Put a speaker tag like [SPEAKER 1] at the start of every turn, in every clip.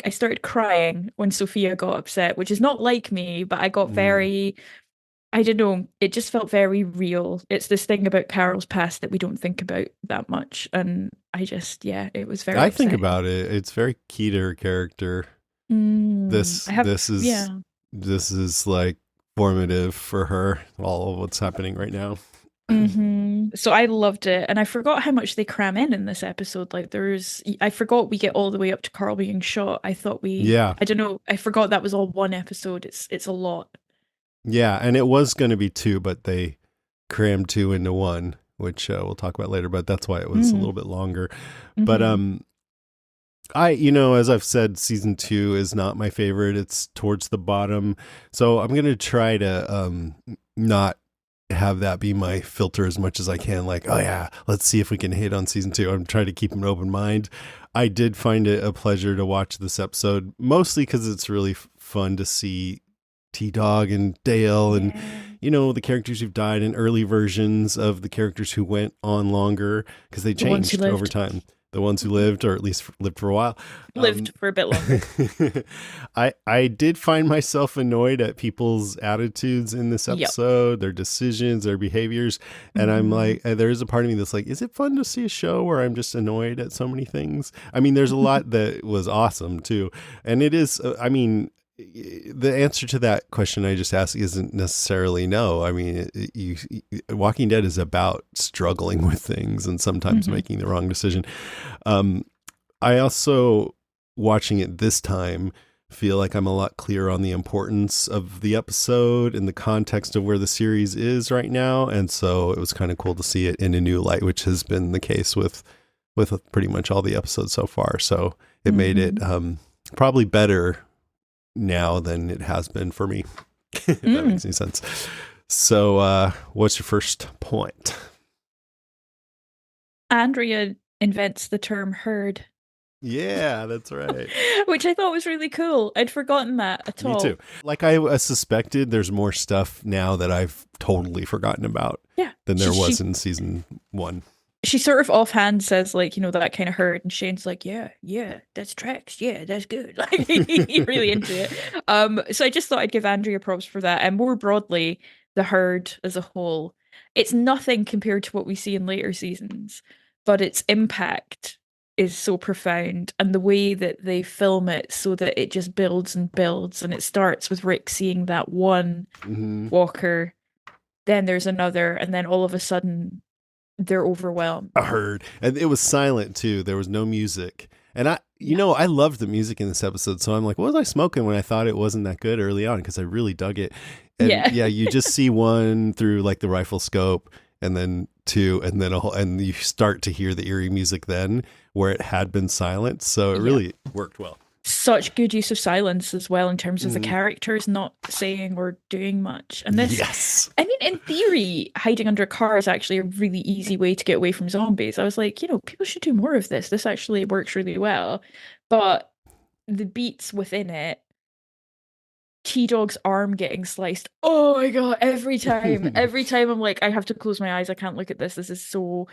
[SPEAKER 1] I started crying when Sophia got upset, which is not like me, but I got
[SPEAKER 2] Mm.
[SPEAKER 1] very, I don't know, it just felt very real. It's this thing about Carol's past that we don't think about that much. And yeah, it was very
[SPEAKER 2] I think
[SPEAKER 1] upsetting.
[SPEAKER 2] about it. It's very key to her character.
[SPEAKER 1] I
[SPEAKER 2] This
[SPEAKER 1] have,
[SPEAKER 2] this is
[SPEAKER 1] yeah.
[SPEAKER 2] this is like formative for her. All of what's happening right now.
[SPEAKER 1] So I loved it, and I forgot how much they cram in this episode. Like, I forgot we get all the way up to Carl being shot.
[SPEAKER 2] Yeah,
[SPEAKER 1] I don't know, I forgot that was all one episode. It's a lot.
[SPEAKER 2] yeah, and it was going to be two, but they crammed two into one, which we'll talk about later. But that's why it was a
[SPEAKER 1] Mm,
[SPEAKER 2] little bit longer. But
[SPEAKER 1] hmm
[SPEAKER 2] as I've said, season two is not my favorite. It's towards the bottom, so I'm gonna try to not have that be my filter as much as I can. Like, oh yeah, let's see if we can hit on season two. I'm trying to keep an open mind. I did find it a pleasure to watch this episode, mostly because it's really fun to see T Dog and Dale and
[SPEAKER 1] Yeah.
[SPEAKER 2] the characters who've died and early versions of the characters who went on longer because they
[SPEAKER 1] The ones who
[SPEAKER 2] changed over
[SPEAKER 1] lived.
[SPEAKER 2] time. The ones who
[SPEAKER 1] Mhm.
[SPEAKER 2] lived, or at least lived for a while.
[SPEAKER 1] Lived
[SPEAKER 2] Um,
[SPEAKER 1] for a bit longer.
[SPEAKER 2] I did find myself annoyed at people's attitudes in this
[SPEAKER 1] Yep.
[SPEAKER 2] episode, their decisions, their behaviors, and I'm
[SPEAKER 1] hmm
[SPEAKER 2] like, there is a part of me that's like, is it fun to see a show where I'm just annoyed at so many things? I mean, there's a lot that was awesome too, and it is. I mean, the answer to that question I just asked isn't necessarily no. I mean, Walking Dead is about struggling with things and sometimes
[SPEAKER 1] hmm
[SPEAKER 2] making the wrong decision. Um, I also, watching it this time, feel like I'm a lot clearer on the importance of the episode and the context of where the series is right now. And so it was kind of cool to see it in a new light, which has been the case with pretty much all the episodes so far. So it made it
[SPEAKER 1] hmm
[SPEAKER 2] probably better now than it has been for me, if that
[SPEAKER 1] Mm.
[SPEAKER 2] makes any sense. So what's your first point?
[SPEAKER 1] Andrea invents the term herd,
[SPEAKER 2] Yeah, that's right.
[SPEAKER 1] which I thought was really cool. I'd forgotten that at
[SPEAKER 2] Me too.
[SPEAKER 1] all.
[SPEAKER 2] Like I suspected, there's more stuff now that I've totally forgotten about
[SPEAKER 1] Yeah.
[SPEAKER 2] than
[SPEAKER 1] She
[SPEAKER 2] there was
[SPEAKER 1] she
[SPEAKER 2] in season one.
[SPEAKER 1] she sort of offhand says, like, that kind of herd, and Shane's like, yeah, yeah, that's tracks, yeah, that's good. Like, he's really into it. So I just thought I'd give Andrea props for that, and more broadly, the herd as a whole. It's nothing compared to what we see in later seasons, but its impact is so profound, and the way that they film it so that it just builds and builds, and it starts with Rick seeing that one
[SPEAKER 2] Hmm.
[SPEAKER 1] walker, then there's another, and then all of a sudden they're overwhelmed.
[SPEAKER 2] I heard, and it was silent too. There was no music, and
[SPEAKER 1] Yeah.
[SPEAKER 2] I loved the music in this episode. So I'm like, what was I smoking when I thought it wasn't that good early on? Because I really dug it. And
[SPEAKER 1] Yeah.
[SPEAKER 2] yeah, you just see one through like the rifle scope, and then two, and then and you start to hear the eerie music then where it had been silent. So it
[SPEAKER 1] Yeah.
[SPEAKER 2] really worked well.
[SPEAKER 1] Such good use of silence as well in terms of the
[SPEAKER 2] Mhm.
[SPEAKER 1] characters not saying or doing much. And this,
[SPEAKER 2] Yes.
[SPEAKER 1] I mean, in theory, hiding under a car is actually a really easy way to get away from zombies. I was like, people should do more of this. This actually works really well. But the beats within it, T-Dog's arm getting sliced. Oh my God, every time. Every time I'm like, I have to close my eyes. I can't look at this. This is so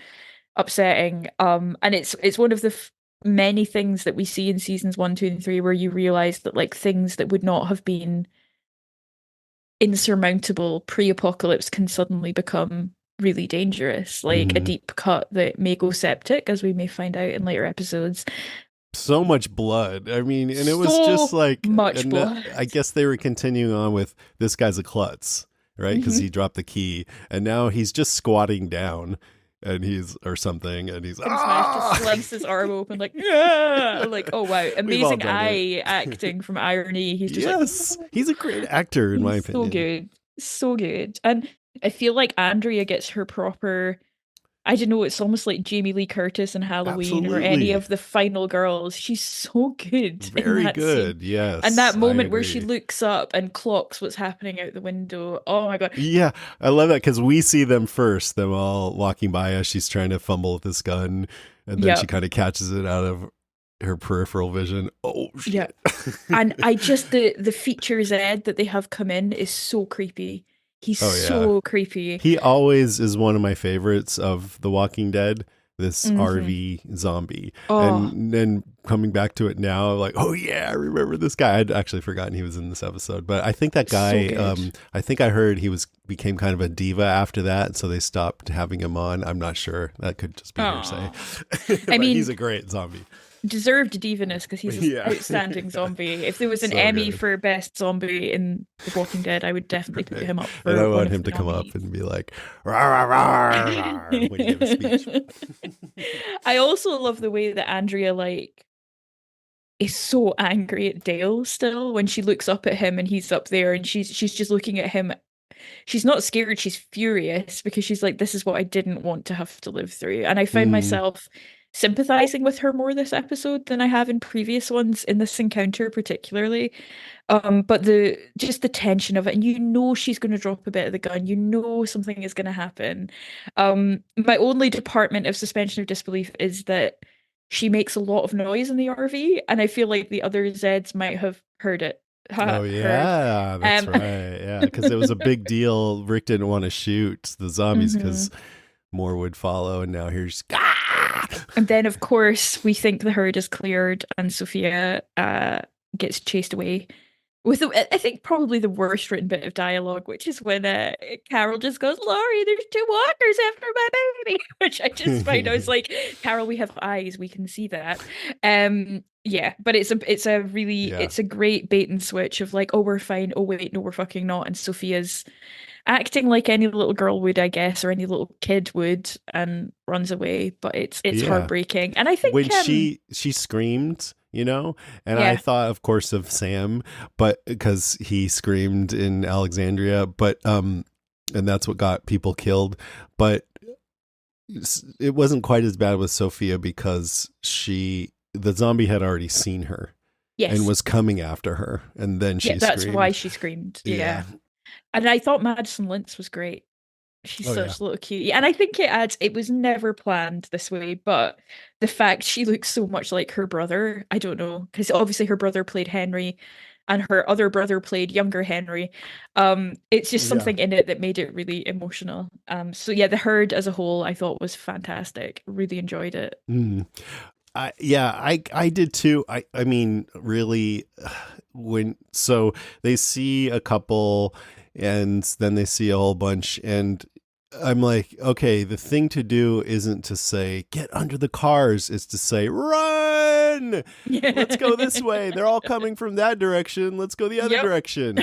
[SPEAKER 1] upsetting. And it's one of the many things that we see in seasons one, two, and three where you realize that like things that would not have been insurmountable pre-apocalypse can suddenly become really dangerous, like a
[SPEAKER 2] Mhm.
[SPEAKER 1] deep cut that may go septic, as we may find out in later episodes.
[SPEAKER 2] So much blood. I mean, and it was just
[SPEAKER 1] So
[SPEAKER 2] like,
[SPEAKER 1] much
[SPEAKER 2] and
[SPEAKER 1] blood.
[SPEAKER 2] I guess they were continuing on with this guy's a klutz, right? Because
[SPEAKER 1] hmm
[SPEAKER 2] he dropped the key, and now he's just squatting down, and he's or something, and he's
[SPEAKER 1] And Smash just
[SPEAKER 2] ah.
[SPEAKER 1] slices his arm open like, yeah, like, oh wow,
[SPEAKER 2] We've all
[SPEAKER 1] amazing
[SPEAKER 2] done it.
[SPEAKER 1] eye acting from Irony. He's just like,
[SPEAKER 2] Yes, he's a great actor in my
[SPEAKER 1] he's so
[SPEAKER 2] opinion.
[SPEAKER 1] good. So good. And I feel like Andrea gets her proper, I don't know, it's almost like Jamie Lee Curtis in Halloween or any
[SPEAKER 2] Absolutely,
[SPEAKER 1] of the final girls. She's so good in
[SPEAKER 2] very
[SPEAKER 1] that scene.
[SPEAKER 2] good.
[SPEAKER 1] And
[SPEAKER 2] Yes,
[SPEAKER 1] that
[SPEAKER 2] I
[SPEAKER 1] moment where she
[SPEAKER 2] agree.
[SPEAKER 1] looks up and clocks what's happening out the window. Oh my God.
[SPEAKER 2] Yeah, I love that because we see them first, them all walking by as she's trying to fumble with this gun, and then she
[SPEAKER 1] Yep.
[SPEAKER 2] kind of catches it out of her peripheral vision. Oh
[SPEAKER 1] Yep.
[SPEAKER 2] shit!
[SPEAKER 1] And I just the features Ed that they have come in is so creepy. He's
[SPEAKER 2] Oh yeah,
[SPEAKER 1] so creepy.
[SPEAKER 2] he always is one of my favorites of The Walking Dead. this
[SPEAKER 1] Hmm.
[SPEAKER 2] RV zombie.
[SPEAKER 1] Oh,
[SPEAKER 2] And then coming back to it now, I'm like, oh yeah, I remember this guy. I'd actually forgotten he was in this episode. But I think that
[SPEAKER 1] so
[SPEAKER 2] guy,
[SPEAKER 1] good.
[SPEAKER 2] I think I heard he became kind of a diva after that, so they stopped having him on. I'm not sure. That could just be hearsay.
[SPEAKER 1] Oh, I
[SPEAKER 2] But he's
[SPEAKER 1] mean,
[SPEAKER 2] a great zombie.
[SPEAKER 1] deserved diviness because he's an
[SPEAKER 2] Yeah.
[SPEAKER 1] outstanding zombie. If there was an
[SPEAKER 2] So
[SPEAKER 1] Emmy
[SPEAKER 2] good.
[SPEAKER 1] for best zombie in The Walking Dead, I would definitely put him up
[SPEAKER 2] And I
[SPEAKER 1] for one
[SPEAKER 2] want
[SPEAKER 1] of
[SPEAKER 2] him
[SPEAKER 1] the
[SPEAKER 2] to come up
[SPEAKER 1] nominees.
[SPEAKER 2] and be like, "Rawr, rawr, rawr, rawr," when he gives a speech.
[SPEAKER 1] I also love the way that Andrea like is so angry at Dale still when she looks up at him and he's up there and she's just looking at him. She's not scared, she's furious because she's like, this is what I didn't want to have to live through. And I find
[SPEAKER 2] Mm.
[SPEAKER 1] myself sympathizing with her more this episode than I have in previous ones, in this encounter particularly. But the just the tension of it, and you know she's going to drop a bit of the gun, you know something is going to happen. My only department of suspension of disbelief is that she makes a lot of noise in the RV, and I feel like the other Zeds might have heard it.
[SPEAKER 2] Oh
[SPEAKER 1] Her.
[SPEAKER 2] yeah, that's
[SPEAKER 1] Um,
[SPEAKER 2] right. Yeah, because it was a big deal. Rick didn't want to shoot the zombies because
[SPEAKER 1] mhm.
[SPEAKER 2] more would follow, and now here's ah!
[SPEAKER 1] And then, of course, we think the herd is cleared, and Sophia gets chased away with, I think, probably the worst written bit of dialogue, which is when Carol just goes, "Laurie, there's two walkers after my baby," which I just find I was like, "Carol, we have eyes, we can see that." Yeah, but
[SPEAKER 2] Yeah,
[SPEAKER 1] it's a great bait and switch of like, "Oh, we're fine. Oh, wait, no, we're fucking not," and Sophia's acting like any little girl would, I guess, or any little kid would, and runs away. But it's
[SPEAKER 2] yeah.
[SPEAKER 1] heartbreaking, and I
[SPEAKER 2] When
[SPEAKER 1] think
[SPEAKER 2] she screamed, and I
[SPEAKER 1] yeah,
[SPEAKER 2] thought, of course, of Sam, but because he screamed in Alexandria, but and that's what got people killed. But it wasn't quite as bad with Sophia because the zombie had already seen her and
[SPEAKER 1] yes,
[SPEAKER 2] was coming after her, and then
[SPEAKER 1] yeah,
[SPEAKER 2] she
[SPEAKER 1] that's why
[SPEAKER 2] screamed.
[SPEAKER 1] she screamed.
[SPEAKER 2] Yeah.
[SPEAKER 1] Yeah, and I thought Madison Lintz was great. She's
[SPEAKER 2] Oh yeah.
[SPEAKER 1] such a little cutie. And I think it was never planned this way, but the fact she looks so much like her brother, I don't know, because obviously her brother played Henry and her other brother played younger Henry. It's just
[SPEAKER 2] Yeah.
[SPEAKER 1] something in it that made it really emotional. So yeah, the herd as a whole I thought was fantastic. Really enjoyed it.
[SPEAKER 2] Mm. I did too. I mean, really, when so they see a couple, and then they see a whole bunch, and I'm like, okay, the thing to do isn't to say get under the cars; it's to say run. Let's go this way. They're all coming from that direction. Let's go the other
[SPEAKER 1] Yep.
[SPEAKER 2] direction.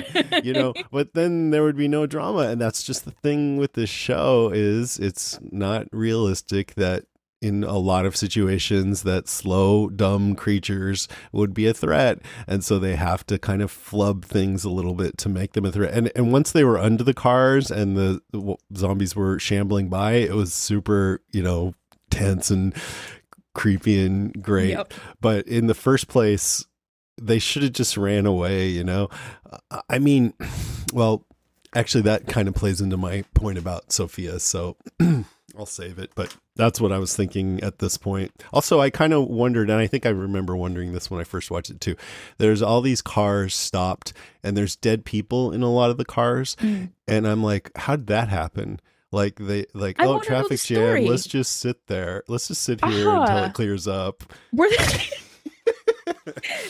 [SPEAKER 2] But then there would be no drama, and that's just the thing with this show is it's not realistic that in a lot of situations that slow dumb creatures would be a threat, and so they have to kind of flub things a little bit to make them a threat. And once they were under the cars and the zombies were shambling by, it was super tense and creepy and great.
[SPEAKER 1] Yep.
[SPEAKER 2] But in the first place, they should have just ran away. I mean, well, actually that kind of plays into my point about Sophia, so I'll save it, but that's what I was thinking at this point. Also, I kind of wondered, and I think I remember wondering this when I first watched it too. There's all these cars stopped, and there's dead people in a lot of the cars,
[SPEAKER 1] Mm.
[SPEAKER 2] and I'm like, how did that happen? Like
[SPEAKER 1] I
[SPEAKER 2] oh,
[SPEAKER 1] want to know the
[SPEAKER 2] traffic jam. Let's
[SPEAKER 1] story.
[SPEAKER 2] just sit there. Let's just sit here until it
[SPEAKER 1] Aha.
[SPEAKER 2] clears up.
[SPEAKER 1] Were they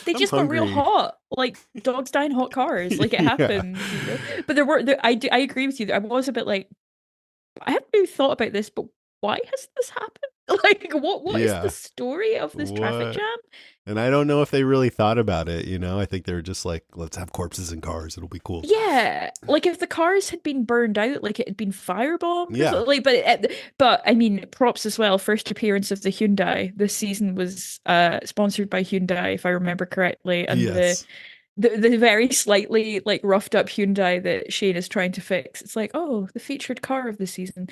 [SPEAKER 1] they
[SPEAKER 2] I'm
[SPEAKER 1] just got real
[SPEAKER 2] hungry.
[SPEAKER 1] hot, like dogs die in hot cars, like it
[SPEAKER 2] Yeah.
[SPEAKER 1] happens. But I agree with you. I was a bit like, I haven't really thought about this, but why has this happened? Like, what is the
[SPEAKER 2] Yeah.
[SPEAKER 1] story of this traffic
[SPEAKER 2] What?
[SPEAKER 1] jam?
[SPEAKER 2] And I don't know if they really thought about it. I think they were just like, let's have corpses in cars. It'll be cool.
[SPEAKER 1] Yeah, like if the cars had been burned out, like it had been firebombed or
[SPEAKER 2] Yeah.
[SPEAKER 1] something. Like, but I mean, props as well. First appearance of the Hyundai this season was sponsored by Hyundai, if I remember correctly, and
[SPEAKER 2] Yes.
[SPEAKER 1] the very slightly like roughed up Hyundai that Shane is trying to fix. It's like, oh, the featured car of the season.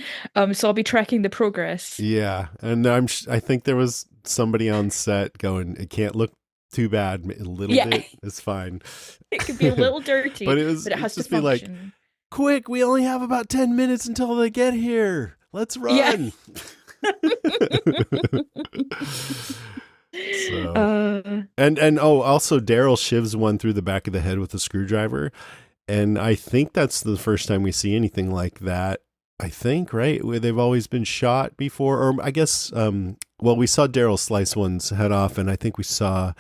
[SPEAKER 1] So I'll be tracking the progress.
[SPEAKER 2] Yeah. And I think there was somebody on set going, it can't look too bad. A little
[SPEAKER 1] Yeah,
[SPEAKER 2] bit is fine.
[SPEAKER 1] it could be a little
[SPEAKER 2] But
[SPEAKER 1] dirty, but it
[SPEAKER 2] it's
[SPEAKER 1] has to
[SPEAKER 2] just be like,
[SPEAKER 1] function.
[SPEAKER 2] quick, we only have about 10 minutes until they get here. Let's
[SPEAKER 1] Yeah.
[SPEAKER 2] run. So,
[SPEAKER 1] Uh,
[SPEAKER 2] and oh, also Daryl shivs one through the back of the head with a screwdriver. And I think that's the first time we see anything like that I think, right? Where they've always been shot before, or I guess, well, we saw Daryl slice one's head off, and I think we saw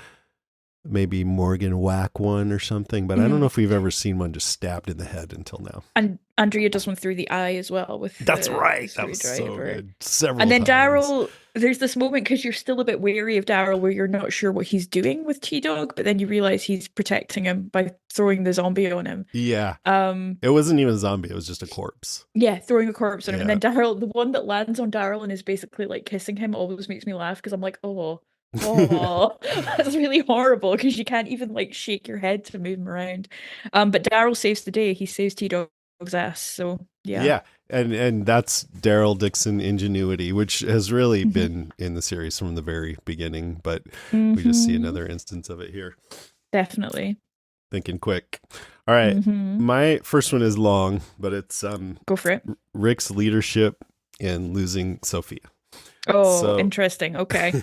[SPEAKER 2] maybe Morgan whack one or something, but I don't know
[SPEAKER 1] Mm.
[SPEAKER 2] if we've ever seen one just stabbed in the head until now.
[SPEAKER 1] And Andrea does one through the eye as well with
[SPEAKER 2] That's
[SPEAKER 1] the
[SPEAKER 2] right. That was so
[SPEAKER 1] screwdriver.
[SPEAKER 2] good.
[SPEAKER 1] And
[SPEAKER 2] Several
[SPEAKER 1] then
[SPEAKER 2] times.
[SPEAKER 1] Daryl, there's this moment because you're still a bit wary of Daryl where you're not sure what he's doing with T-Dog, but then you realize he's protecting him by throwing the zombie on him.
[SPEAKER 2] Yeah.
[SPEAKER 1] Um,
[SPEAKER 2] It wasn't even a zombie. It was just a corpse.
[SPEAKER 1] yeah, throwing a corpse on him. And
[SPEAKER 2] Yeah.
[SPEAKER 1] then Daryl, the one that lands on Daryl and is basically like kissing him always makes me laugh because I'm like, oh, that's really horrible because you can't even like shake your head to move him around. But Daryl saves the day. He saves T-Dog's ass. So yeah.
[SPEAKER 2] Yeah. And that's Daryl Dixon ingenuity, which has really
[SPEAKER 1] Hmm.
[SPEAKER 2] been in the series from the very beginning, but we just see
[SPEAKER 1] Hmm.
[SPEAKER 2] another instance of it here.
[SPEAKER 1] Definitely.
[SPEAKER 2] Thinking quick. All right.
[SPEAKER 1] Hmm.
[SPEAKER 2] My first one is long, but it's
[SPEAKER 1] Go for it.
[SPEAKER 2] Rick's leadership in losing Sophia.
[SPEAKER 1] Oh,
[SPEAKER 2] So
[SPEAKER 1] interesting. Okay.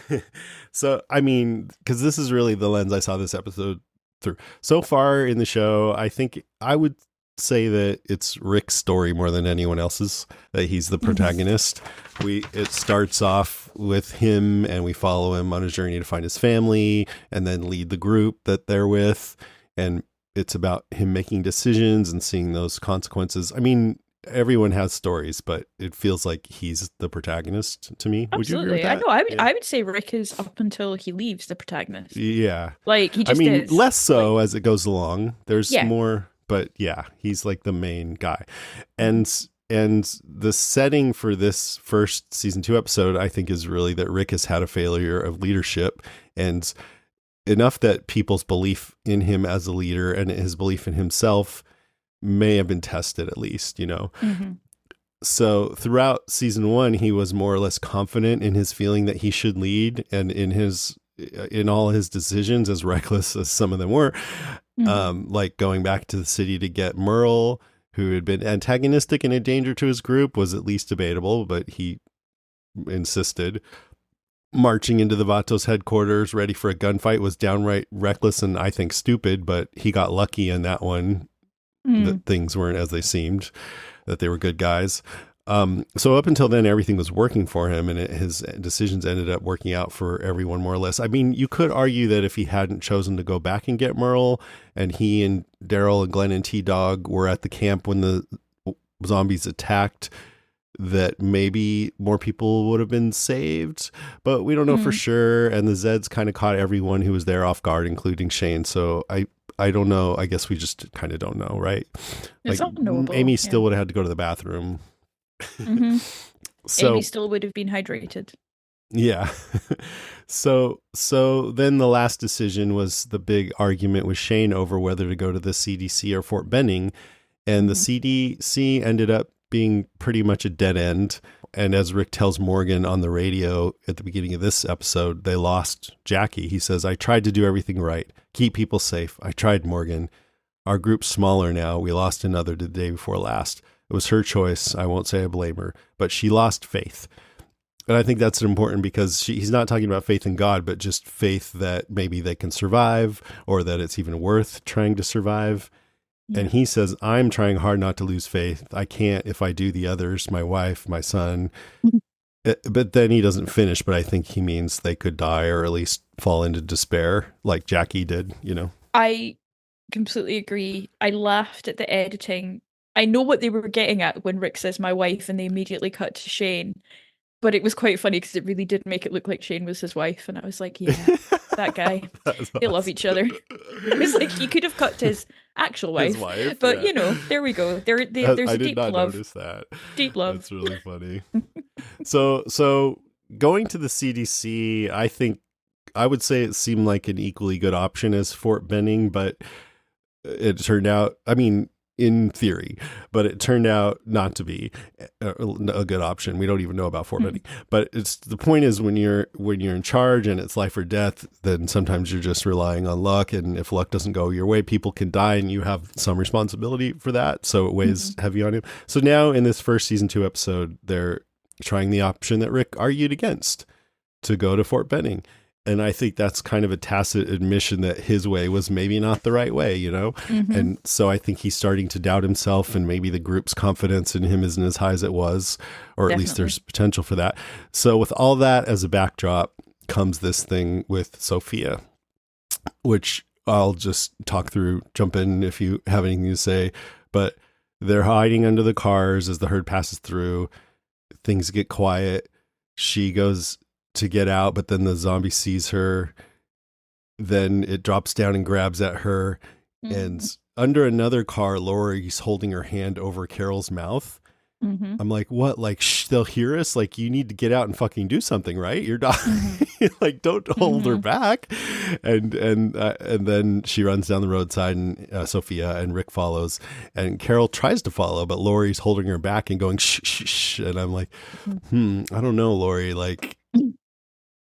[SPEAKER 2] so I mean, because this is really the lens I saw this episode through. So far in the show, I think I would say that it's Rick's story more than anyone else's, that he's the
[SPEAKER 1] Mhm.
[SPEAKER 2] protagonist. It starts off with him and we follow him on a journey to find his family and then lead the group that they're with. And it's about him making decisions and seeing those consequences. I mean, everyone has stories, but it feels like he's the protagonist to me. Would you agree with
[SPEAKER 1] Absolutely. I
[SPEAKER 2] that?
[SPEAKER 1] know. I would
[SPEAKER 2] Yeah.
[SPEAKER 1] I would say Rick is up until he leaves the protagonist.
[SPEAKER 2] Yeah.
[SPEAKER 1] Like he
[SPEAKER 2] I
[SPEAKER 1] just
[SPEAKER 2] mean,
[SPEAKER 1] is.
[SPEAKER 2] less so
[SPEAKER 1] Like
[SPEAKER 2] as it goes along. There's
[SPEAKER 1] yeah.
[SPEAKER 2] more, but yeah, he's like the main guy.
[SPEAKER 1] Mhm.
[SPEAKER 2] And the setting for this first season 2 episode, I think, is really that Rick has had a failure of leadership, and enough that people's belief in him as a leader and his belief in himself may have been tested, at least, you know.
[SPEAKER 1] Mhm.
[SPEAKER 2] So throughout season 1, he was more or less confident in his feeling that he should lead, and in all his decisions, as reckless as some of them were,
[SPEAKER 1] Mhm.
[SPEAKER 2] like going back to the city to get Merle, who had been antagonistic and a danger to his group, was at least debatable, but he insisted. Marching into the Vatos headquarters ready for a gunfight was downright reckless and I think stupid, but he got lucky in that one,
[SPEAKER 1] Mm.
[SPEAKER 2] that things weren't as they seemed, that they were good guys. So up until then, everything was working for him, and his decisions ended up working out for everyone more or less. I mean, you could argue that if he hadn't chosen to go back and get Merle, and he and Daryl and Glenn and T-Dog were at the camp when the zombies attacked, that maybe more people would have been saved, but we don't know for
[SPEAKER 1] Mm.
[SPEAKER 2] sure. And the Zeds kind of caught everyone who was there off guard, including Shane. So I don't know. I guess we just kind of don't know, right?
[SPEAKER 1] It's
[SPEAKER 2] Like
[SPEAKER 1] unknowable.
[SPEAKER 2] Amy
[SPEAKER 1] Yeah.
[SPEAKER 2] still would have had to go to the bathroom.
[SPEAKER 1] Hmm. Amy
[SPEAKER 2] So
[SPEAKER 1] still would have been hydrated.
[SPEAKER 2] yeah. So then the last decision was the big argument with Shane over whether to go to the CDC or Fort Benning, and the
[SPEAKER 1] Hmm.
[SPEAKER 2] CDC ended up being pretty much a dead end. And as Rick tells Morgan on the radio at the beginning of this episode, they lost Jackie. He says, "I tried to do everything right, keep people safe. I tried, Morgan. Our group's smaller now. We lost another the day before last. It was her choice. I won't say I blame her, but she lost faith." And I think that's important because he's not talking about faith in God, but just faith that maybe they can survive or that it's even worth trying to survive. And
[SPEAKER 1] Yeah.
[SPEAKER 2] he says, "I'm trying hard not to lose faith. I can't if I do the others, my wife, my son."
[SPEAKER 1] Mhm.
[SPEAKER 2] But then he doesn't finish, but I think he means they could die or at least fall into despair like Jackie did, you know?
[SPEAKER 1] I completely agree. I laughed at the editing. I know what they were getting at when Rick says my wife and they immediately cut to Shane. But it was quite funny because it really did make it look like Shane was his wife, and I was like, yeah, that guy.
[SPEAKER 2] That's
[SPEAKER 1] They love each other.
[SPEAKER 2] awesome.
[SPEAKER 1] It was like you could have cut to his actual
[SPEAKER 2] His
[SPEAKER 1] wife,
[SPEAKER 2] wife,
[SPEAKER 1] but
[SPEAKER 2] yeah.
[SPEAKER 1] you know, there we go. There's
[SPEAKER 2] I
[SPEAKER 1] a
[SPEAKER 2] did
[SPEAKER 1] deep
[SPEAKER 2] not
[SPEAKER 1] love,
[SPEAKER 2] notice that.
[SPEAKER 1] deep love.
[SPEAKER 2] That's really funny. So going to the CDC, I think I would say it seemed like an equally good option as Fort Benning, but it turned out, I mean, in theory, but it turned out not to be a good option. We don't even know about Fort
[SPEAKER 1] Hmm.
[SPEAKER 2] Benning, but it's the point is when you're in charge and it's life or death, then sometimes you're just relying on luck. And if luck doesn't go your way, people can die and you have some responsibility for that. So it weighs
[SPEAKER 1] Hmm.
[SPEAKER 2] heavy on him. So now in this first season 2 episode, they're trying the option that Rick argued against, to go to Fort Benning. And I think that's kind of a tacit admission that his way was maybe not the right way, you know?
[SPEAKER 1] Mm-hmm.
[SPEAKER 2] And so I think he's starting to doubt himself, and maybe the group's confidence in him isn't as high as it was, or at least
[SPEAKER 1] Definitely.
[SPEAKER 2] there's potential for that. So with all that as a backdrop comes this thing with Sophia, which I'll just talk through, jump in if you have anything to say. But they're hiding under the cars as the herd passes through. Things get quiet. She goes to get out, but then the zombie sees her. Then it drops down and grabs at her.
[SPEAKER 1] Mm-hmm.
[SPEAKER 2] And under another car, Laurie's holding her hand over Carol's mouth.
[SPEAKER 1] Mm-hmm.
[SPEAKER 2] I'm like, what? Like, they'll hear us? Like, you need to get out and fucking do something, right? You're not
[SPEAKER 1] Mm-hmm.
[SPEAKER 2] like, don't hold her
[SPEAKER 1] Mm-hmm.
[SPEAKER 2] back. And then she runs down the roadside, and Sophia and Rick follows, and Carol tries to follow, but Laurie's holding her back and going, shh, shh, shh. And I'm like, I don't know, Laurie, like,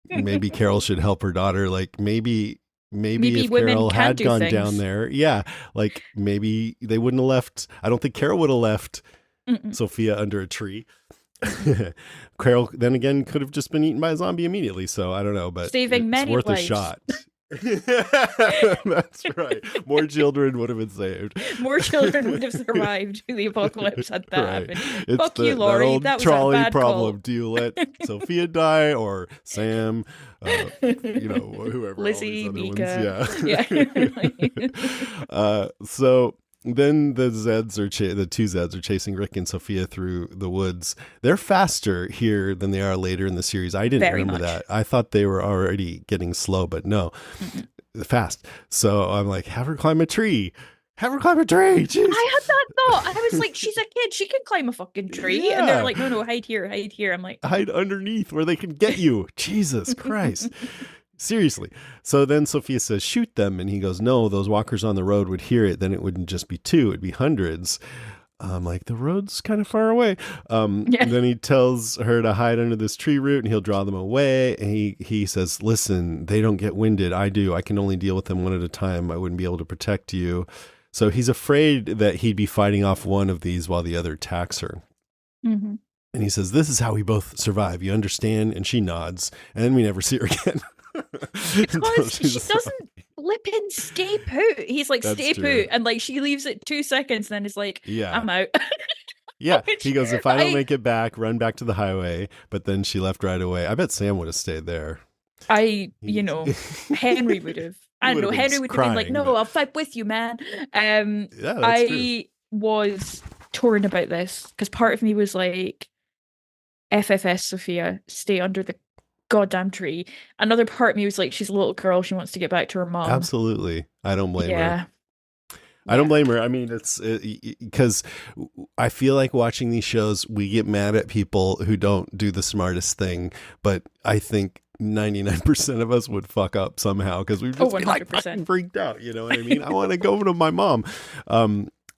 [SPEAKER 2] maybe Carol should help her daughter. Like, maybe
[SPEAKER 1] Maybe
[SPEAKER 2] if
[SPEAKER 1] women
[SPEAKER 2] Carol
[SPEAKER 1] can
[SPEAKER 2] had
[SPEAKER 1] do
[SPEAKER 2] gone down
[SPEAKER 1] things.
[SPEAKER 2] there, yeah, like maybe they wouldn't have left. I don't think Carol would have left
[SPEAKER 1] Mm-mm.
[SPEAKER 2] Sophia under a tree.
[SPEAKER 1] Mm-mm.
[SPEAKER 2] Carol then again could have just been eaten by a zombie immediately. So I don't know, but
[SPEAKER 1] Saving
[SPEAKER 2] it's
[SPEAKER 1] many
[SPEAKER 2] worth a
[SPEAKER 1] lives.
[SPEAKER 2] shot. That's right. More children would have been saved.
[SPEAKER 1] More children would have survived the apocalypse had that
[SPEAKER 2] Right.
[SPEAKER 1] happened.
[SPEAKER 2] It's
[SPEAKER 1] Fuck you,
[SPEAKER 2] that
[SPEAKER 1] Laurie.
[SPEAKER 2] old
[SPEAKER 1] That was a
[SPEAKER 2] trolley
[SPEAKER 1] bad
[SPEAKER 2] problem.
[SPEAKER 1] call.
[SPEAKER 2] Do you let Sophia die or Sam? Whoever all these
[SPEAKER 1] Lizzie,
[SPEAKER 2] other
[SPEAKER 1] Mika.
[SPEAKER 2] ones.
[SPEAKER 1] Yeah.
[SPEAKER 2] Yeah. So then the the two Zeds are chasing Rick and Sophia through the woods. They're faster here than they are later in the series. I didn't
[SPEAKER 1] Very
[SPEAKER 2] remember
[SPEAKER 1] much.
[SPEAKER 2] that. I thought they were already getting slow, but no,
[SPEAKER 1] Mm-mm.
[SPEAKER 2] fast. So I'm like, have her climb a tree. Have her climb a tree. Jeez.
[SPEAKER 1] I had that thought. I was like, she's a kid. She can climb a fucking tree. And they're
[SPEAKER 2] Yeah.
[SPEAKER 1] like, no, hide here, hide here. I'm like,
[SPEAKER 2] Hide underneath where they can get you. Jesus Christ. Seriously. So then Sophia says, shoot them. And he goes, no, those walkers on the road would hear it. Then it wouldn't just be two, it'd be hundreds. I'm like, the road's kind of far away.
[SPEAKER 1] yeah.
[SPEAKER 2] Then he tells her to hide under this tree root, and he'll draw them away. And he says, listen, they don't get winded. I do. I can only deal with them one at a time. I wouldn't be able to protect you. So he's afraid that he'd be fighting off one of these while the other attacks her.
[SPEAKER 1] Mm-hmm.
[SPEAKER 2] And he says, this is how we both survive. You understand? And she nods. And then we never see her again.
[SPEAKER 1] Because she doesn't flip and stay put. He's like,
[SPEAKER 2] That's
[SPEAKER 1] stay
[SPEAKER 2] true.
[SPEAKER 1] put. And like, she leaves it 2 seconds, and then is like,
[SPEAKER 2] Yeah.
[SPEAKER 1] I'm out.
[SPEAKER 2] Yeah.
[SPEAKER 1] Which
[SPEAKER 2] He goes, if I don't
[SPEAKER 1] I-
[SPEAKER 2] make it back, run back to the highway. But then she left right away. I bet Sam would have stayed there.
[SPEAKER 1] Henry would have. I don't know. Henry would have been like,
[SPEAKER 2] crying,
[SPEAKER 1] no,
[SPEAKER 2] but-
[SPEAKER 1] I'll fight with you, man.
[SPEAKER 2] Yeah, that's true.
[SPEAKER 1] I was torn about this because part of me was like, FFS Sophia, stay under the goddamn tree. Another part of me was like, she's a little girl. She wants to get back to her mom.
[SPEAKER 2] Absolutely. I don't blame her.
[SPEAKER 1] Yeah.
[SPEAKER 2] I don't blame her. I mean, it's because I feel like watching these shows, we get mad at people who don't do the smartest thing, but I think 99% of us would fuck up somehow because we've just been like
[SPEAKER 1] 100%.
[SPEAKER 2] fucking freaked out. You know what I mean? I want to go to my mom.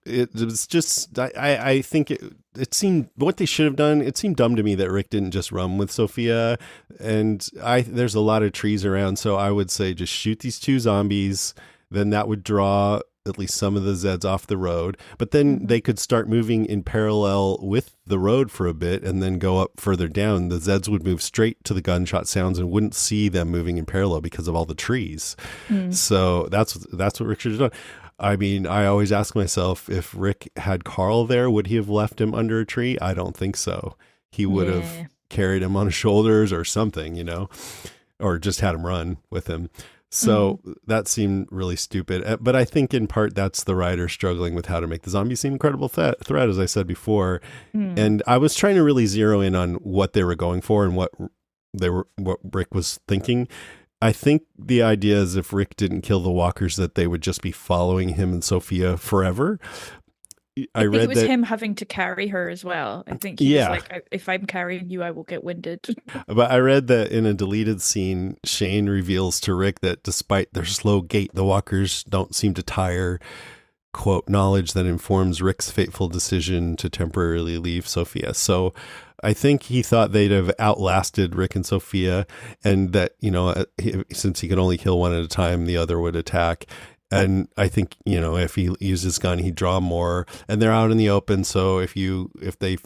[SPEAKER 2] It was just, I think it seemed what they should have done. It seemed dumb to me that Rick didn't just run with Sophia, and there's a lot of trees around. So I would say just shoot these two zombies. Then that would draw at least some of the Zeds off the road, but then they could start moving in parallel with the road for a bit and then go up further down. The Zeds would move straight to the gunshot sounds and wouldn't see them moving in parallel because of all the trees. So that's what Rick should have done. I mean, I always ask myself, if Rick had Carl there, would he have left him under a tree? I don't think so. He would have carried him on his shoulders or something, or just had him run with him. So that seemed really stupid. But I think in part that's the writer struggling with how to make the zombie seem incredible threat, as I said before. And I was trying to really zero in on what they were going for and what Rick was thinking. I think the idea is if Rick didn't kill the walkers, that they would just be following him and Sophia forever.
[SPEAKER 1] I think it was him having to carry her as well. I think he was like, if I'm carrying you, I will get winded.
[SPEAKER 2] But I read that in a deleted scene, Shane reveals to Rick that despite their slow gait, the walkers don't seem to tire. Quote, knowledge that informs Rick's fateful decision to temporarily leave Sophia. So I think he thought they'd have outlasted Rick and Sophia, and that, since he could only kill one at a time, the other would attack. And I think, if he used his gun, he'd draw more, and they're out in the open. So if they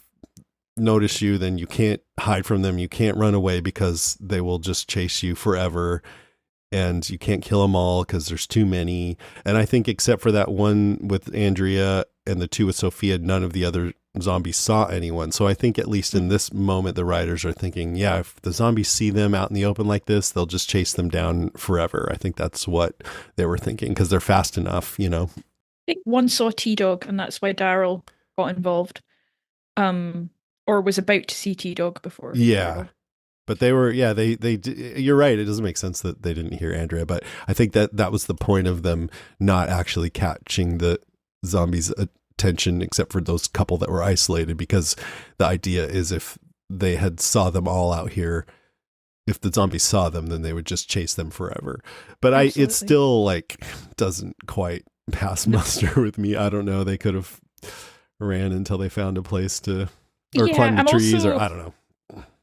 [SPEAKER 2] notice you, then you can't hide from them. You can't run away because they will just chase you forever. and you can't kill them all because there's too many. And I think except for that one with Andrea and the two with Sophia, none of the other zombies saw anyone. So I think at least in this moment, the writers are thinking, yeah, if the zombies see them out in the open like this, they'll just chase them down forever. I think that's what they were thinking because they're fast enough, you know?
[SPEAKER 1] I think one saw T-Dog, and that's why Daryl got involved. Or was about to see T-Dog before
[SPEAKER 2] Yeah.
[SPEAKER 1] Daryl.
[SPEAKER 2] But they were, yeah, you're right. It doesn't make sense that they didn't hear Andrea, but I think that was the point of them not actually catching the zombies' attention, except for those couple that were isolated, because the idea is if they had saw them all out here, if the zombies saw them, then they would just chase them forever. But it
[SPEAKER 1] Absolutely.
[SPEAKER 2] still like doesn't quite pass muster with me. I don't know. They could have ran until they found a place to, or
[SPEAKER 1] Yeah,
[SPEAKER 2] climbed the
[SPEAKER 1] I'm
[SPEAKER 2] trees, or
[SPEAKER 1] also
[SPEAKER 2] I don't know.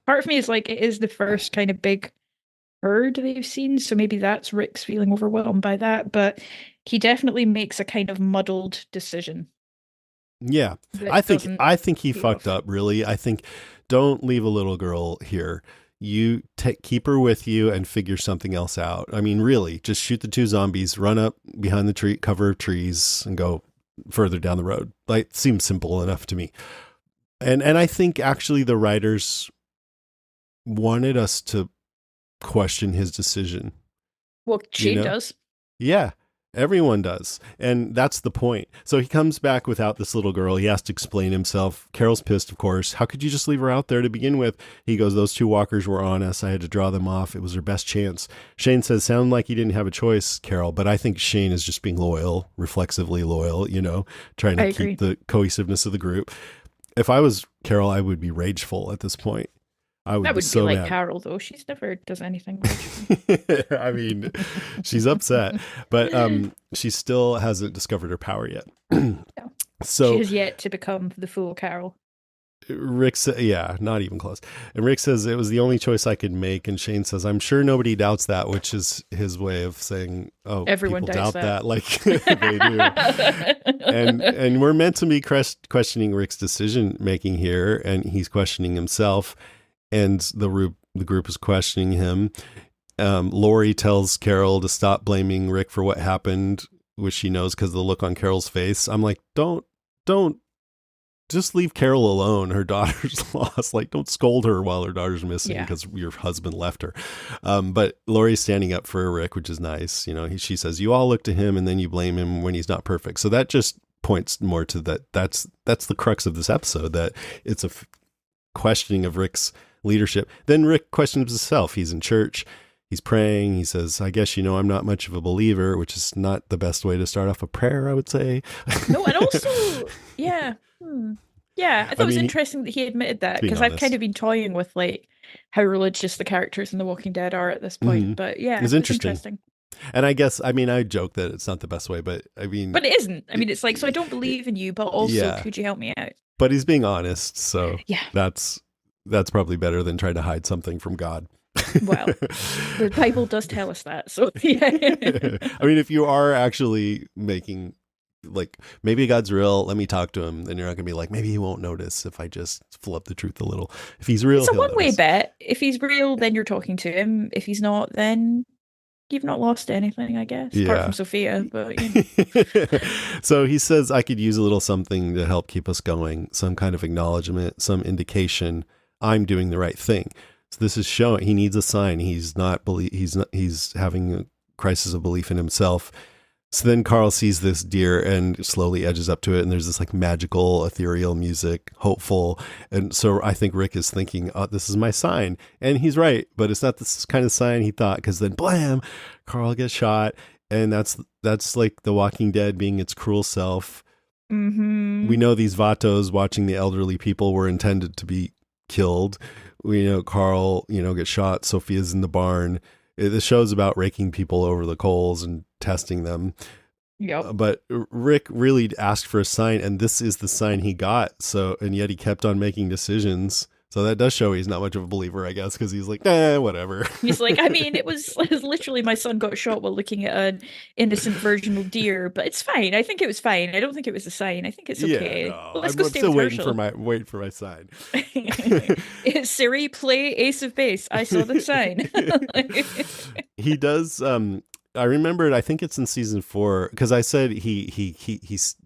[SPEAKER 1] part of me is like it is the first kind of big herd they've seen, so maybe that's Rick's feeling overwhelmed by that, but he definitely makes a kind of muddled decision
[SPEAKER 2] Yeah,
[SPEAKER 1] that doesn't
[SPEAKER 2] I think he
[SPEAKER 1] pay
[SPEAKER 2] fucked
[SPEAKER 1] off.
[SPEAKER 2] up. Really, I think don't leave a little girl here. You keep her with you and figure something else out. I mean, really, just shoot the two zombies, run up behind the tree cover of trees, and go further down the road. Like, it seems simple enough to me. And I think actually the writers wanted us to question his decision.
[SPEAKER 1] Well,
[SPEAKER 2] You
[SPEAKER 1] Shane
[SPEAKER 2] know?
[SPEAKER 1] does.
[SPEAKER 2] Yeah, everyone does. And that's the point. So he comes back without this little girl. He has to explain himself. Carol's pissed, of course. How could you just leave her out there to begin with? He goes, those two walkers were on us. I had to draw them off. It was their best chance. Shane says, sound like you didn't have a choice, Carol. But I think Shane is just being loyal, reflexively loyal, trying
[SPEAKER 1] I
[SPEAKER 2] to keep
[SPEAKER 1] agree.
[SPEAKER 2] the cohesiveness of the group. If I was Carol, I would be rageful at this point. I would
[SPEAKER 1] That
[SPEAKER 2] be
[SPEAKER 1] wouldn't be
[SPEAKER 2] so
[SPEAKER 1] like
[SPEAKER 2] mad.
[SPEAKER 1] Carol though. She's never does anything rageful.
[SPEAKER 2] I mean, she's upset, but she still hasn't discovered her power yet.
[SPEAKER 1] No. She
[SPEAKER 2] So
[SPEAKER 1] has yet to become the full Carol.
[SPEAKER 2] Rick said, yeah, not even close. And Rick says it was the only choice I could make. And Shane says, I'm sure nobody doubts that, which is his way of saying, oh,
[SPEAKER 1] Everyone
[SPEAKER 2] people
[SPEAKER 1] doubts
[SPEAKER 2] doubt
[SPEAKER 1] that.
[SPEAKER 2] that. Like they do. And we're meant to be questioning Rick's decision making here. And he's questioning himself. And the group is questioning him. Lori tells Carol to stop blaming Rick for what happened, which she knows because of the look on Carol's face. I'm like, don't just leave Carol alone. Her daughter's lost. Like, don't scold her while her daughter's missing
[SPEAKER 1] Yeah.
[SPEAKER 2] because your husband left her. But Lori's standing up for Rick, which is nice. She says, you all look to him and then you blame him when he's not perfect. So that just points more to that. That's the crux of this episode, that it's a questioning of Rick's leadership. Then Rick questions himself. He's in church. He's praying. He says, I guess, I'm not much of a believer, which is not the best way to start off a prayer, I would say.
[SPEAKER 1] No, and also, yeah. Yeah, I thought
[SPEAKER 2] I
[SPEAKER 1] it was
[SPEAKER 2] mean,
[SPEAKER 1] interesting that he admitted that
[SPEAKER 2] being
[SPEAKER 1] because I've kind
[SPEAKER 2] honest.
[SPEAKER 1] of been toying with like how religious the characters in The Walking Dead are at this point.
[SPEAKER 2] Mm-hmm.
[SPEAKER 1] But yeah,
[SPEAKER 2] It's
[SPEAKER 1] it's
[SPEAKER 2] interesting.
[SPEAKER 1] interesting.
[SPEAKER 2] And I guess, I joke that it's not the best way, but I mean,
[SPEAKER 1] But it isn't. I mean, it's like, so I don't believe in you, but also,
[SPEAKER 2] yeah,
[SPEAKER 1] could you help me out?
[SPEAKER 2] but he's being honest. So
[SPEAKER 1] Yeah.
[SPEAKER 2] that's probably better than trying to hide something from God.
[SPEAKER 1] Well, the Bible does tell us that. So yeah.
[SPEAKER 2] I mean, if you are actually making, like, maybe God's real, let me talk to him, then you're not gonna be like, maybe he won't notice if I just flub the truth a little. If he's real,
[SPEAKER 1] It's a
[SPEAKER 2] he'll
[SPEAKER 1] one-way
[SPEAKER 2] notice.
[SPEAKER 1] bet. If he's real, then you're talking to him. If he's not, then you've not lost anything, I guess. Apart from
[SPEAKER 2] Yeah.
[SPEAKER 1] Sophia, but you know.
[SPEAKER 2] So he says, I could use a little something to help keep us going, some kind of acknowledgement, some indication I'm doing the right thing. So this is showing he needs a sign. He's having a crisis of belief in himself. So then Carl sees this deer and slowly edges up to it. And there's this like magical, ethereal music, hopeful. And so I think Rick is thinking, oh, this is my sign. And he's right, but it's not this kind of sign he thought, because then blam, Carl gets shot. And that's like The Walking Dead being its cruel self.
[SPEAKER 1] Mm-hmm.
[SPEAKER 2] We know these Vatos watching the elderly people were intended to be killed. We know Carl, gets shot. Sophia's in the barn. The show's about raking people over the coals and testing them.
[SPEAKER 1] Yep.
[SPEAKER 2] But Rick really asked for a sign, and this is the sign he got. So, and yet he kept on making decisions. So that does show he's not much of a believer, I guess, because he's like, eh, whatever.
[SPEAKER 1] He's like, I mean, it was literally my son got shot while looking at an innocent virginal deer, but it's fine. I think it was fine. I don't think it was a sign. I think it's
[SPEAKER 2] Yeah,
[SPEAKER 1] okay.
[SPEAKER 2] no,
[SPEAKER 1] Let's go
[SPEAKER 2] I'm
[SPEAKER 1] stay
[SPEAKER 2] still
[SPEAKER 1] with
[SPEAKER 2] waiting for
[SPEAKER 1] Herschel.
[SPEAKER 2] my sign.
[SPEAKER 1] Siri, play Ace of Base. I saw the sign.
[SPEAKER 2] He does. I remembered. I think it's in season 4 because I said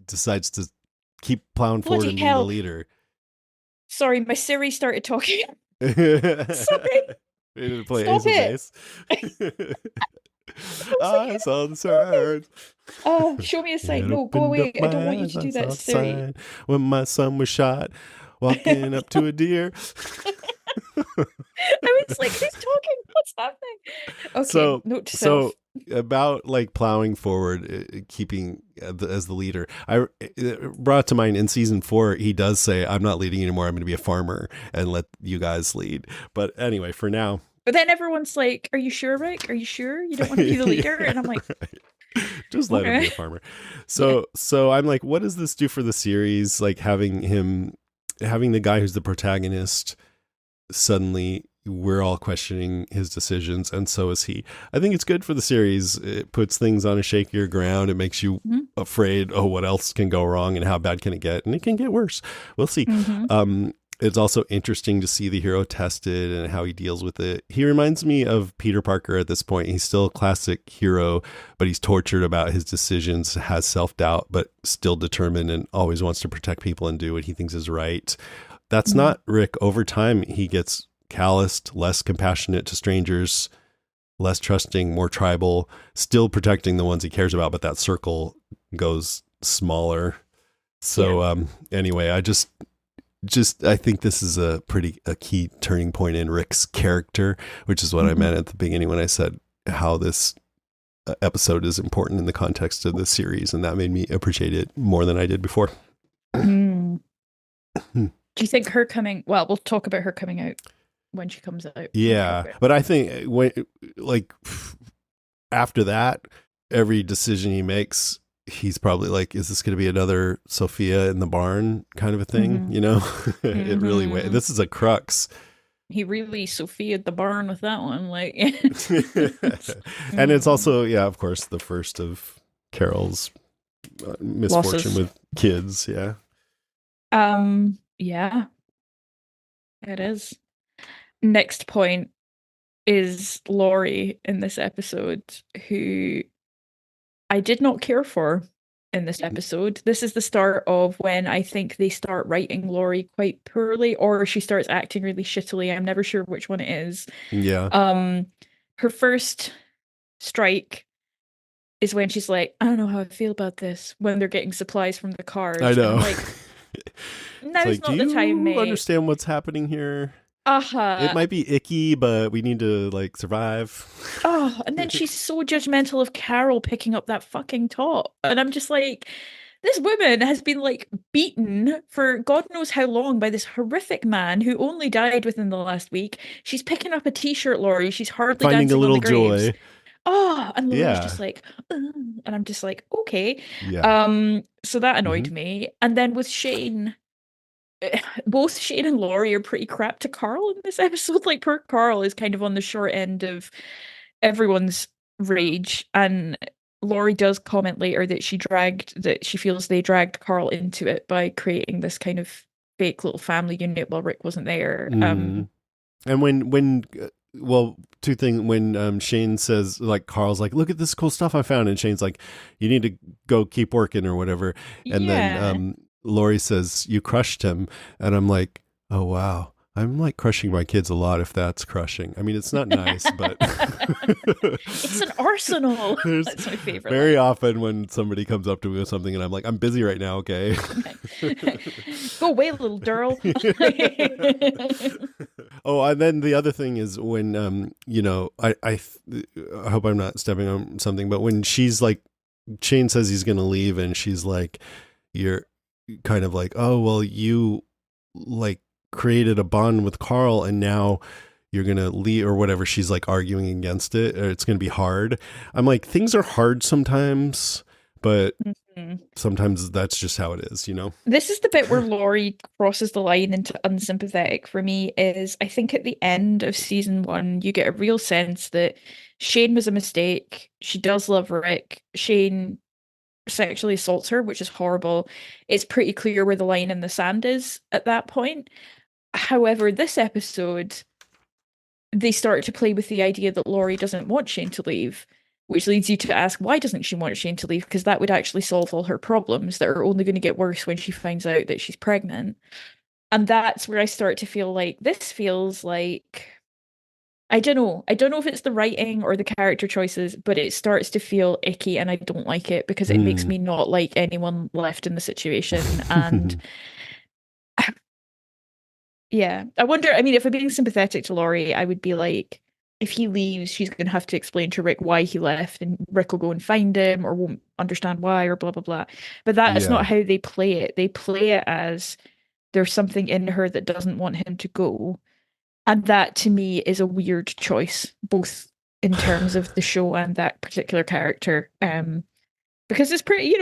[SPEAKER 2] decides to keep plowing forward
[SPEAKER 1] Bloody
[SPEAKER 2] and being the
[SPEAKER 1] hell.
[SPEAKER 2] leader.
[SPEAKER 1] Sorry, my Siri started talking. Sorry.
[SPEAKER 2] Ready to play
[SPEAKER 1] Stop
[SPEAKER 2] Ace of
[SPEAKER 1] it.
[SPEAKER 2] Base.
[SPEAKER 1] I was like,
[SPEAKER 2] I saw the
[SPEAKER 1] stop it.
[SPEAKER 2] signs.
[SPEAKER 1] Oh, show me a sign.
[SPEAKER 2] It
[SPEAKER 1] No, go
[SPEAKER 2] opened
[SPEAKER 1] away.
[SPEAKER 2] up
[SPEAKER 1] I don't
[SPEAKER 2] my
[SPEAKER 1] want you
[SPEAKER 2] eyes.
[SPEAKER 1] to
[SPEAKER 2] I
[SPEAKER 1] do
[SPEAKER 2] saw
[SPEAKER 1] that,
[SPEAKER 2] the
[SPEAKER 1] Siri.
[SPEAKER 2] sign when my son was shot, walking up to a deer.
[SPEAKER 1] I was like, who's talking? What's happening? Okay,
[SPEAKER 2] so
[SPEAKER 1] note to
[SPEAKER 2] so
[SPEAKER 1] self.
[SPEAKER 2] about like plowing forward, keeping as the leader, I it brought to mind in season 4 he does say, I'm not leading anymore, I'm going to be a farmer and let you guys lead. But anyway, for now.
[SPEAKER 1] But then everyone's like, are you sure, Rick? Are you sure you don't want to be the leader?
[SPEAKER 2] Yeah,
[SPEAKER 1] And I'm like,
[SPEAKER 2] right. Just let him be
[SPEAKER 1] okay.
[SPEAKER 2] a farmer.
[SPEAKER 1] Yeah.
[SPEAKER 2] So I'm like, what does this do for the series, like having the guy who's the protagonist, suddenly we're all questioning his decisions, and so is he. I think it's good for the series. It puts things on a shakier ground. It makes you
[SPEAKER 1] Mhm.
[SPEAKER 2] afraid, oh, what else can go wrong and how bad can it get? And it can get worse. We'll see.
[SPEAKER 1] Mhm.
[SPEAKER 2] It's also interesting to see the hero tested and how he deals with it. He reminds me of Peter Parker at this point. He's still a classic hero, but he's tortured about his decisions, has self-doubt, but still determined and always wants to protect people and do what he thinks is right. That's
[SPEAKER 1] Mhm.
[SPEAKER 2] not Rick. Over time, he gets calloused, less compassionate to strangers, less trusting, more tribal, still protecting the ones he cares about, but that circle goes smaller.
[SPEAKER 1] Yeah.
[SPEAKER 2] So anyway, I think this is a key turning point in Rick's character, which is what I
[SPEAKER 1] Mhm.
[SPEAKER 2] meant at the beginning when I said how this episode is important in the context of the series, and that made me appreciate it more than I did before.
[SPEAKER 1] Mm. Do you think her coming? Well, we'll talk about her coming out when she comes out. I'm sure.
[SPEAKER 2] Yeah, but I think when like after that, every decision he makes, he's probably like, is this going to be another Sophia in the barn kind of a thing?
[SPEAKER 1] Mhm.
[SPEAKER 2] You know, it really,
[SPEAKER 1] Mhm.
[SPEAKER 2] this is a crux.
[SPEAKER 1] He really Sophia'd the barn with that one. Like,
[SPEAKER 2] And it's
[SPEAKER 1] mm.
[SPEAKER 2] also, yeah, of course, the first of Carol's misfortune
[SPEAKER 1] Losses.
[SPEAKER 2] with kids. Yeah.
[SPEAKER 1] Yeah, it is. Next point is Laurie in this episode, who I did not care for in this episode. This is the start of when I think they start writing Laurie quite poorly, or she starts acting really shittily. I'm never sure which one it is.
[SPEAKER 2] Yeah.
[SPEAKER 1] Um, her first strike is when she's like, I don't know how I feel about this, when they're getting supplies from the
[SPEAKER 2] I
[SPEAKER 1] cars. And I'm
[SPEAKER 2] know.
[SPEAKER 1] like,
[SPEAKER 2] It's
[SPEAKER 1] now's
[SPEAKER 2] like, do
[SPEAKER 1] not the time,
[SPEAKER 2] you
[SPEAKER 1] mate.
[SPEAKER 2] understand what's happening here? It
[SPEAKER 1] Uh-huh.
[SPEAKER 2] might be icky, but we need to like survive.
[SPEAKER 1] Oh, and then she's so judgmental of Carol picking up that fucking top. And I'm just like, this woman has been like beaten for God knows how long by this horrific man who only died within the last week. She's picking up a t-shirt, Laurie. She's hardly
[SPEAKER 2] Finding a
[SPEAKER 1] dancing on the
[SPEAKER 2] little
[SPEAKER 1] graves.
[SPEAKER 2] joy.
[SPEAKER 1] Oh, and Laurie's
[SPEAKER 2] Yeah.
[SPEAKER 1] just like, "Ugh," and I'm just like, okay.
[SPEAKER 2] Yeah.
[SPEAKER 1] So that
[SPEAKER 2] Hmm.
[SPEAKER 1] annoyed me. And then with Shane, both Shane and Laurie are pretty crap to Carl in this episode. Like, poor Carl is kind of on the short end of everyone's rage. And Laurie does comment later that she feels they dragged Carl into it by creating this kind of fake little family unit while Rick wasn't there.
[SPEAKER 2] Hmm. And well, two things. When Shane says, like, Carl's like, look at this cool stuff I found. And Shane's like, you need to go keep working or whatever. And then
[SPEAKER 1] Yeah.
[SPEAKER 2] Lori says, you crushed him. And I'm like, oh, wow. I'm like crushing my kids a lot if that's crushing. I mean, it's not nice, but
[SPEAKER 1] It's an arsenal.
[SPEAKER 2] there's
[SPEAKER 1] That's my favorite
[SPEAKER 2] very
[SPEAKER 1] line.
[SPEAKER 2] often when somebody comes up to me with something and I'm like, I'm busy right now, okay?
[SPEAKER 1] Go away, little girl.
[SPEAKER 2] Oh, and then the other thing is when I hope I'm not stepping on something, but when she's like, Shane says he's going to leave and she's like, you're kind of like, oh, well, you like created a bond with Carl and now you're going to leave or whatever. She's like arguing against it, or it's going to be hard. I'm like, things are hard sometimes, but sometimes that's just how it is, you know?
[SPEAKER 1] This is the bit where Laurie crosses the line into unsympathetic for me is I think at the end of season one, you get a real sense that Shane was a mistake. She does love Rick. Shane sexually assaults her, which is horrible. It's pretty clear where the line in the sand is at that point. However, this episode, they start to play with the idea that Laurie doesn't want Shane to leave, which leads you to ask, why doesn't she want Shane to leave? Because that would actually solve all her problems that are only going to get worse when she finds out that she's pregnant. And that's where I start to feel like this feels like I don't know. I don't know if it's the writing or the character choices, but it starts to feel icky and I don't like it because it makes
[SPEAKER 2] Mm.
[SPEAKER 1] me not like anyone left in the situation. And yeah, I wonder. I mean, if I'm being sympathetic to Laurie, I would be like, if he leaves, she's going to have to explain to Rick why he left, and Rick will go and find him or won't understand why or blah, blah, blah. But that's
[SPEAKER 2] Yeah.
[SPEAKER 1] not how they play it. They play it as there's something in her that doesn't want him to go. And that to me is a weird choice, both in terms of the show and that particular character. Because it's pretty,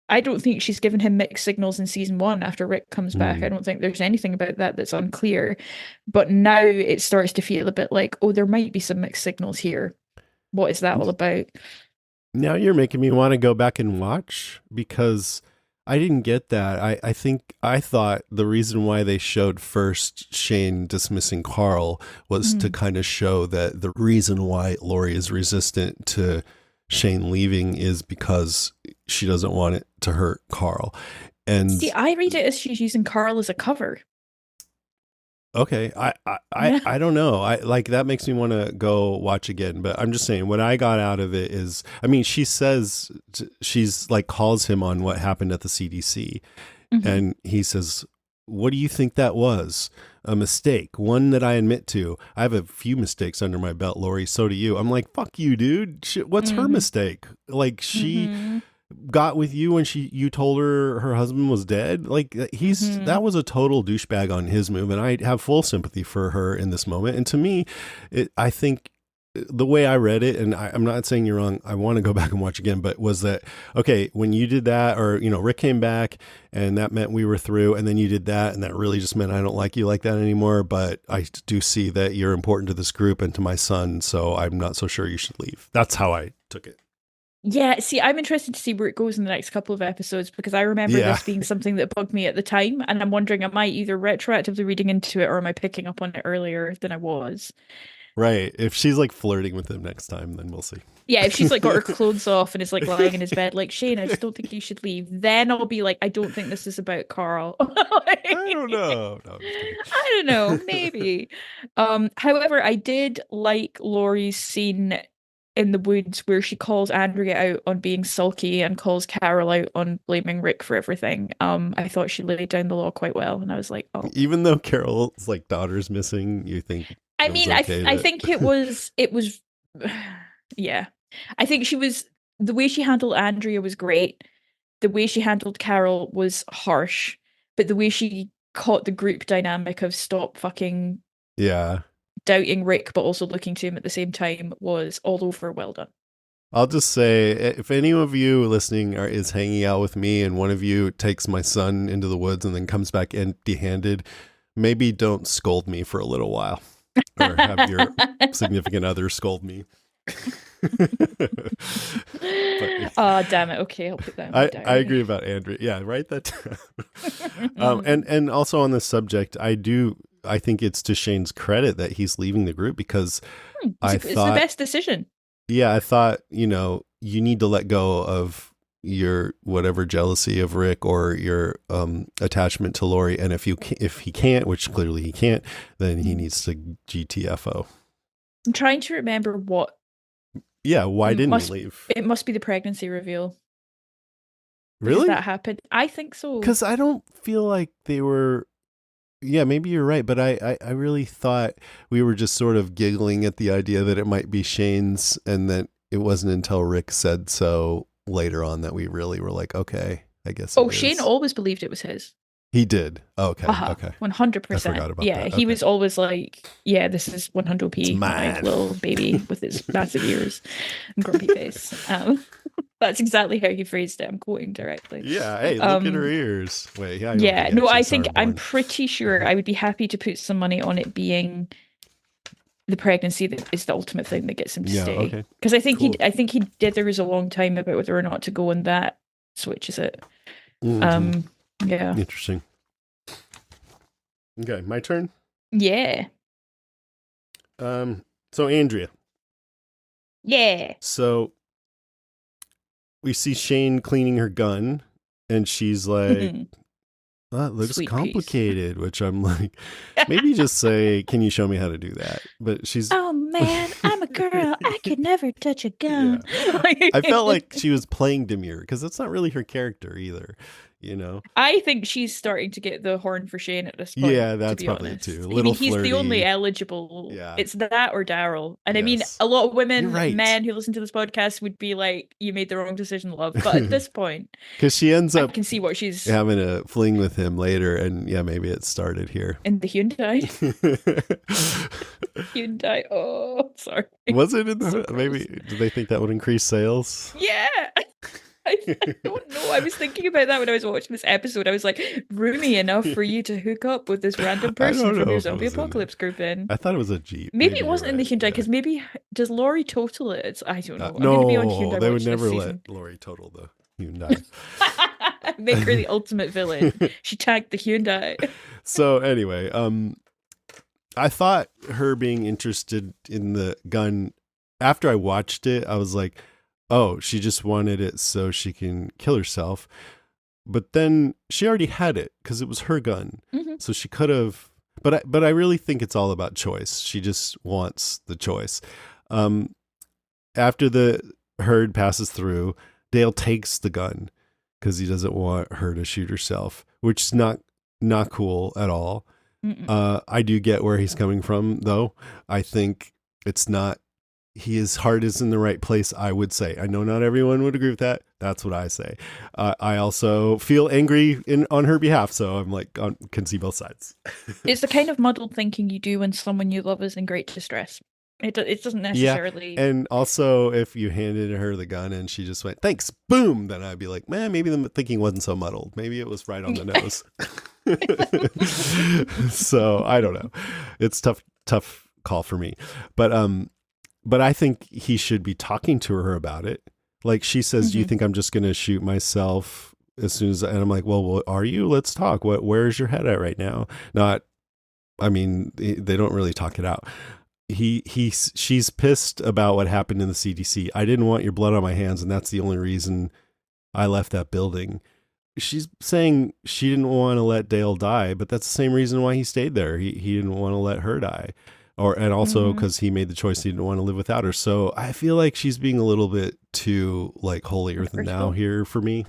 [SPEAKER 1] I don't think she's given him mixed signals in season one after Rick comes back. I
[SPEAKER 2] Mm.
[SPEAKER 1] don't think there's anything about that that's unclear. But now it starts to feel a bit like, oh, there might be some mixed signals here. What is that all about?
[SPEAKER 2] Now you're making me want to go back and watch because I didn't get that. I think I thought the reason why they showed first Shane dismissing Carl was to kind of show that the reason why Laurie is resistant to Shane leaving is because she doesn't want it to hurt Carl. And
[SPEAKER 1] See, I read it as she's using Carl as a cover.
[SPEAKER 2] okay, I don't know. I like that makes me want to go watch again, but I'm just saying what I got out of it is, I mean, she says she's like calls him on what happened at the CDC, and he says, "What do you think that was? A mistake, one that I admit to. I have a few mistakes under my belt, Lori. So do you." I'm like, "Fuck you, dude. What's her mistake? Like she got with you when you told her husband was dead. Like that was a total douchebag on his move, and I have full sympathy for her in this moment. And to me, I think the way I read it, and I'm not saying you're wrong, I want to go back and watch again, but was that okay when you did that, or Rick came back and that meant we were through, and then you did that and that really just meant I don't like you like that anymore, but I do see that you're important to this group and to my son, so I'm not so sure you should leave. That's how I took it.
[SPEAKER 1] Yeah, see, I'm interested to see where it goes in the next couple of episodes because I remember
[SPEAKER 2] Yeah.
[SPEAKER 1] this being something that bugged me at the time, and I'm wondering, am I either retroactively reading into it or am I picking up on it earlier than I was?
[SPEAKER 2] Right. If she's like flirting with him next time, then we'll see.
[SPEAKER 1] Yeah, if she's like got her clothes off and is like lying in his bed, like Shane, I just don't think you should leave. Then I'll be like, I don't think this is about Carl.
[SPEAKER 2] I don't know. No, I'm just kidding.
[SPEAKER 1] I don't know, maybe. However, I did like Laurie's scene in the woods where she calls Andrea out on being sulky and calls Carol out on blaming Rick for everything. I thought she laid down the law quite well, and I was like, oh.
[SPEAKER 2] Even though Carol's like daughter's missing, you think
[SPEAKER 1] I
[SPEAKER 2] it was
[SPEAKER 1] mean,
[SPEAKER 2] okay
[SPEAKER 1] I think it was yeah. I think the way she handled Andrea was great. The way she handled Carol was harsh, but the way she caught the group dynamic of stop fucking
[SPEAKER 2] yeah.
[SPEAKER 1] doubting Rick but also looking to him at the same time was all over well done.
[SPEAKER 2] I'll just say, if any of you listening is hanging out with me and one of you takes my son into the woods and then comes back empty-handed, maybe don't scold me for a little while, or have your significant other scold me.
[SPEAKER 1] Oh, damn it. Okay, I'll put that in my diary.
[SPEAKER 2] I agree about Andrea. Yeah, write that down. And also on this subject, I think it's to Shane's credit that he's leaving the group because
[SPEAKER 1] it's the best decision.
[SPEAKER 2] Yeah, I thought, you need to let go of your whatever jealousy of Rick or your attachment to Laurie, and if he can't, which clearly he can't, then he needs to GTFO.
[SPEAKER 1] I'm trying to remember what.
[SPEAKER 2] Yeah, why didn't he leave?
[SPEAKER 1] It must be the pregnancy reveal.
[SPEAKER 2] Really?
[SPEAKER 1] That happened. I think so.
[SPEAKER 2] Because I don't feel like they were. Yeah, maybe you're right, but I really thought we were just sort of giggling at the idea that it might be Shane's, and that it wasn't until Rick said so later on that we really were like, okay, I guess.
[SPEAKER 1] Oh, Shane always believed it was his.
[SPEAKER 2] He did. Oh, okay. Okay.
[SPEAKER 1] 100%.
[SPEAKER 2] I forgot about
[SPEAKER 1] that. He was always like, yeah, this is 100p, my little baby with his massive ears and grumpy face. That's exactly how he phrased it. I'm quoting directly.
[SPEAKER 2] Yeah, hey, look at her
[SPEAKER 1] Um,
[SPEAKER 2] ears. Wait, yeah, I don't think
[SPEAKER 1] yeah,
[SPEAKER 2] he
[SPEAKER 1] no,
[SPEAKER 2] actually
[SPEAKER 1] I
[SPEAKER 2] saw
[SPEAKER 1] think
[SPEAKER 2] her
[SPEAKER 1] I'm
[SPEAKER 2] born.
[SPEAKER 1] pretty sure I would be happy to put some money on it being the pregnancy that is the ultimate thing that gets him to
[SPEAKER 2] Yeah,
[SPEAKER 1] stay.
[SPEAKER 2] okay.
[SPEAKER 1] Because
[SPEAKER 2] Cool.
[SPEAKER 1] I think he dithers a long time about whether or not to go, and that switches it.
[SPEAKER 2] Hmm.
[SPEAKER 1] Um, yeah,
[SPEAKER 2] Interesting. Okay, my turn.
[SPEAKER 1] yeah,
[SPEAKER 2] Um, so Andrea.
[SPEAKER 1] yeah.
[SPEAKER 2] So we see Shane cleaning her gun, and she's like, that looks
[SPEAKER 1] Sweet piece.
[SPEAKER 2] complicated, which I'm like, maybe just say, can you show me how to do that? But she's,
[SPEAKER 1] Oh man, I'm a girl. I could never touch a
[SPEAKER 2] yeah.
[SPEAKER 1] gun.
[SPEAKER 2] I felt like she was playing Demure because that's not really her character either, you know?
[SPEAKER 1] I think she's starting to get the horn for Shane at this point,
[SPEAKER 2] Yeah,
[SPEAKER 1] to
[SPEAKER 2] that's
[SPEAKER 1] be
[SPEAKER 2] probably it too. A
[SPEAKER 1] honest. I
[SPEAKER 2] little
[SPEAKER 1] mean, he's the only
[SPEAKER 2] flirty.
[SPEAKER 1] eligible.
[SPEAKER 2] Yeah.
[SPEAKER 1] It's that or Daryl. And I mean,
[SPEAKER 2] Yes.
[SPEAKER 1] a lot of
[SPEAKER 2] You're
[SPEAKER 1] women,
[SPEAKER 2] right.
[SPEAKER 1] men who listen to this podcast would be like, you made the wrong decision, love. But at this point,
[SPEAKER 2] Because she ends
[SPEAKER 1] I
[SPEAKER 2] up
[SPEAKER 1] can see what she's
[SPEAKER 2] having a fling with him later, and yeah, maybe it started here.
[SPEAKER 1] in the Hyundai. Hyundai. Oh, sorry.
[SPEAKER 2] Was it in
[SPEAKER 1] So
[SPEAKER 2] the
[SPEAKER 1] gross.
[SPEAKER 2] maybe? Did they think that would increase sales?
[SPEAKER 1] Yeah. I don't know. I was thinking about that when I was watching this episode. I was like, roomy enough for you to hook up with this random
[SPEAKER 2] I
[SPEAKER 1] person
[SPEAKER 2] don't
[SPEAKER 1] from
[SPEAKER 2] know
[SPEAKER 1] your
[SPEAKER 2] if it
[SPEAKER 1] zombie
[SPEAKER 2] was in there.
[SPEAKER 1] apocalypse group in.
[SPEAKER 2] I thought it was a Jeep.
[SPEAKER 1] Maybe
[SPEAKER 2] Maybe
[SPEAKER 1] it
[SPEAKER 2] you're
[SPEAKER 1] wasn't in the
[SPEAKER 2] right.
[SPEAKER 1] Hyundai
[SPEAKER 2] Yeah.
[SPEAKER 1] because maybe does Laurie total it? I don't know. I'm going to be on
[SPEAKER 2] No,
[SPEAKER 1] Hyundai
[SPEAKER 2] they would
[SPEAKER 1] Watch this
[SPEAKER 2] never let
[SPEAKER 1] season.
[SPEAKER 2] Lori total the Hyundai.
[SPEAKER 1] Make her the ultimate villain. She tagged the Hyundai.
[SPEAKER 2] So anyway, I thought her being interested in the gun after I watched it, I was like, oh, she just wanted it so she can kill herself. But then she already had it because it was her gun.
[SPEAKER 1] Hmm.
[SPEAKER 2] So she could have, but I really think it's all about choice. She just wants the choice. Um, After the herd passes through, Dale takes the gun because he doesn't want her to shoot herself, which is not cool at all.
[SPEAKER 1] Mm-mm.
[SPEAKER 2] I do get where he's coming from, though. I think it's not. His heart is in the right place, I would say. I know not everyone would agree with that. That's what I say. I also feel angry on her behalf, so I'm like, can see both sides.
[SPEAKER 1] It's the kind of muddled thinking you do when someone you love is in great distress. It doesn't
[SPEAKER 2] Yeah.
[SPEAKER 1] necessarily.
[SPEAKER 2] And also, if you handed her the gun and she just went, thanks, boom, then I'd be like, man, maybe the thinking wasn't so muddled. Maybe it was right on the nose. So I don't know. It's tough call for me. But I think he should be talking to her about it. Like she says, do you
[SPEAKER 1] Mhm.
[SPEAKER 2] think I'm just going to shoot myself as soon as, and I'm like, well, are you? Let's talk. Where's your head at right now? Not, I mean, they don't really talk it out. She's pissed about what happened in the CDC. I didn't want your blood on my hands, and that's the only reason I left that building. She's saying she didn't want to let Dale die, but that's the same reason why he stayed there. He didn't want to let her die. And also
[SPEAKER 1] Mhm.
[SPEAKER 2] because he made the choice he didn't want to live without her. So I feel like she's being a little bit too like holier than thou
[SPEAKER 1] Forceful.
[SPEAKER 2] here for me.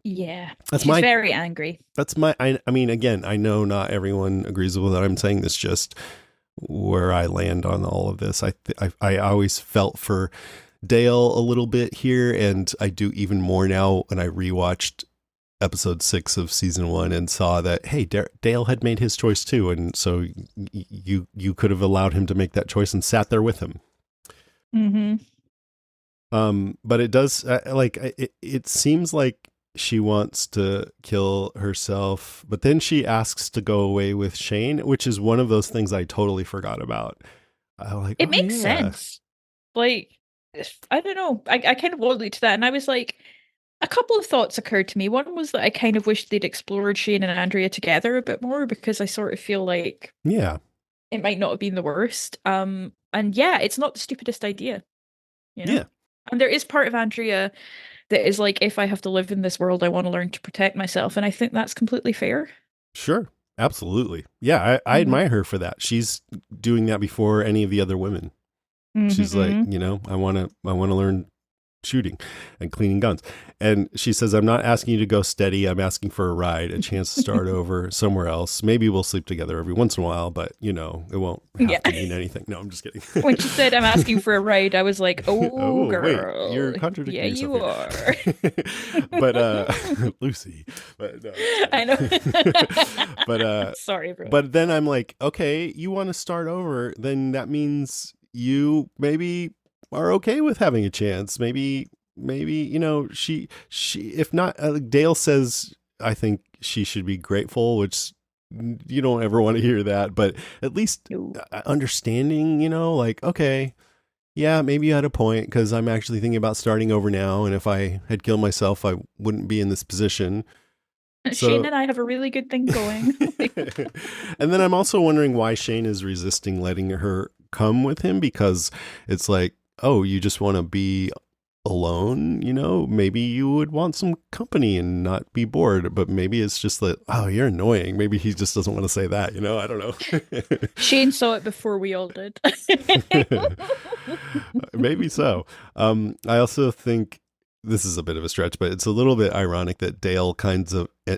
[SPEAKER 1] Yeah.
[SPEAKER 2] That's
[SPEAKER 1] She's
[SPEAKER 2] my
[SPEAKER 1] very angry.
[SPEAKER 2] I mean, again, I know not everyone agrees with what I'm saying. This just where I land on all of this. I always felt for Dale a little bit here, and I do even more now when I rewatched episode 6 of season 1 and saw that, hey, Dale had made his choice too, and so you could have allowed him to make that choice and sat there with him.
[SPEAKER 1] Mm-hmm.
[SPEAKER 2] But it does it seems like she wants to kill herself, but then she asks to go away with Shane, which is one of those things I totally forgot about. I like,
[SPEAKER 1] It
[SPEAKER 2] oh
[SPEAKER 1] makes
[SPEAKER 2] yeah,
[SPEAKER 1] sense. Like, I don't know. I kind of alluded to that, and I was like, a couple of thoughts occurred to me. One was that I kind of wish they'd explored Shane and Andrea together a bit more because I sort of feel like
[SPEAKER 2] yeah,
[SPEAKER 1] it might not have been the worst. And yeah, it's not the stupidest idea, you know?
[SPEAKER 2] yeah,
[SPEAKER 1] And there is part of Andrea that is like, if I have to live in this world, I want to learn to protect myself. And I think that's completely fair.
[SPEAKER 2] sure, absolutely, yeah. I
[SPEAKER 1] Mm-hmm.
[SPEAKER 2] admire her for that. She's doing that before any of the other women. She's like,
[SPEAKER 1] Mm-hmm.
[SPEAKER 2] I want to learn shooting and cleaning guns. And she says, I'm not asking you to go steady. I'm asking for a ride, a chance to start over somewhere else. Maybe we'll sleep together every once in a while, but it won't have
[SPEAKER 1] Yeah.
[SPEAKER 2] to mean anything. No, I'm just kidding.
[SPEAKER 1] When she said, I'm asking for a ride, I was like, oh,
[SPEAKER 2] Oh, wait, you're
[SPEAKER 1] girl.
[SPEAKER 2] contradicting
[SPEAKER 1] Yeah,
[SPEAKER 2] yourself
[SPEAKER 1] you are.
[SPEAKER 2] here. But Lucy, but no,
[SPEAKER 1] I know.
[SPEAKER 2] but
[SPEAKER 1] Sorry, bro.
[SPEAKER 2] but then I'm like, okay, you want to start over, then that means you maybe are okay with having a chance. Maybe maybe, she if not, Dale says, I think she should be grateful, which you don't ever want to hear that, but at least
[SPEAKER 1] No.
[SPEAKER 2] understanding, like, okay, yeah, maybe you had a point, because I'm actually thinking about starting over now, and if I had killed myself, I wouldn't be in this position.
[SPEAKER 1] Shane
[SPEAKER 2] So
[SPEAKER 1] and I have a really good thing going.
[SPEAKER 2] and then I'm also wondering why Shane is resisting letting her come with him, because it's like, oh, you just want to be alone, maybe you would want some company and not be bored, but maybe it's just that, oh, you're annoying. Maybe he just doesn't want to say that, I don't know.
[SPEAKER 1] Shane saw it before we all did.
[SPEAKER 2] Maybe so. I also think this is a bit of a stretch, but it's a little bit ironic that Dale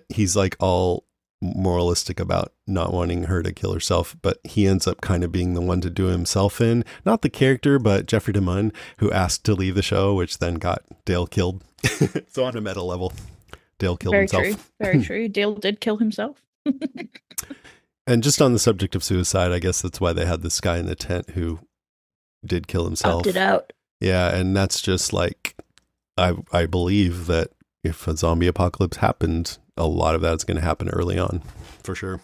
[SPEAKER 2] he's like all moralistic about not wanting her to kill herself, but he ends up kind of being the one to do himself in. Not the character, but Jeffrey DeMunn, who asked to leave the show, which then got Dale killed. So on a meta level, Dale killed
[SPEAKER 1] Very
[SPEAKER 2] himself.
[SPEAKER 1] true. Very true. Dale did kill himself.
[SPEAKER 2] And just on the subject of suicide, I guess that's why they had this guy in the tent who did kill himself.
[SPEAKER 1] Opted out.
[SPEAKER 2] Yeah, and that's just like, I believe that if a zombie apocalypse happened, a lot of that is going to happen early on, for sure.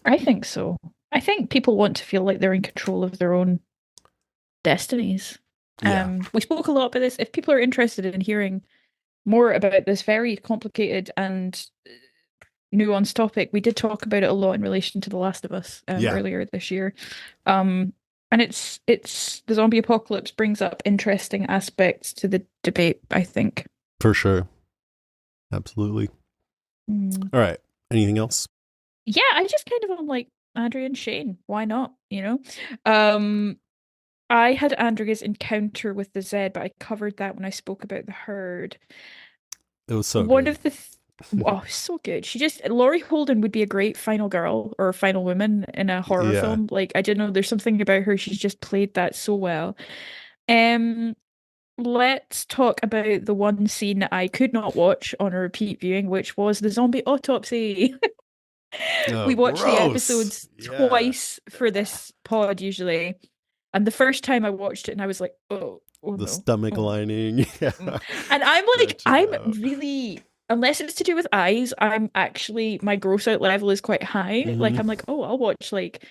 [SPEAKER 1] I think so. I think people want to feel like they're in control of their own destinies.
[SPEAKER 2] Yeah.
[SPEAKER 1] We spoke a lot about this. If people are interested in hearing more about this very complicated and nuanced topic, we did talk about it a lot in relation to The Last of Us earlier this year. And it's the zombie apocalypse brings up interesting aspects to the debate, I think.
[SPEAKER 2] For sure. Absolutely. All right. Anything else?
[SPEAKER 1] Yeah, I just kind of am like Andrea and Shane. Why not? I had Andrea's encounter with the Zed, but I covered that when I spoke about the herd.
[SPEAKER 2] It was so
[SPEAKER 1] One
[SPEAKER 2] good.
[SPEAKER 1] of the oh, so good. Laurie Holden would be a great final girl or final woman in a horror film. Like, I don't know, there's something about her. She's just played that so well. Let's talk about the one scene that I could not watch on a repeat viewing, which was the zombie autopsy. We watch the episodes twice for this pod usually. And the first time I watched it and I was like, oh
[SPEAKER 2] the
[SPEAKER 1] no.
[SPEAKER 2] stomach lining. Yeah.
[SPEAKER 1] And I'm like, I'm really, unless it's to do with eyes, I'm actually, my gross out level is quite high. Like, I'm like, oh, I'll watch like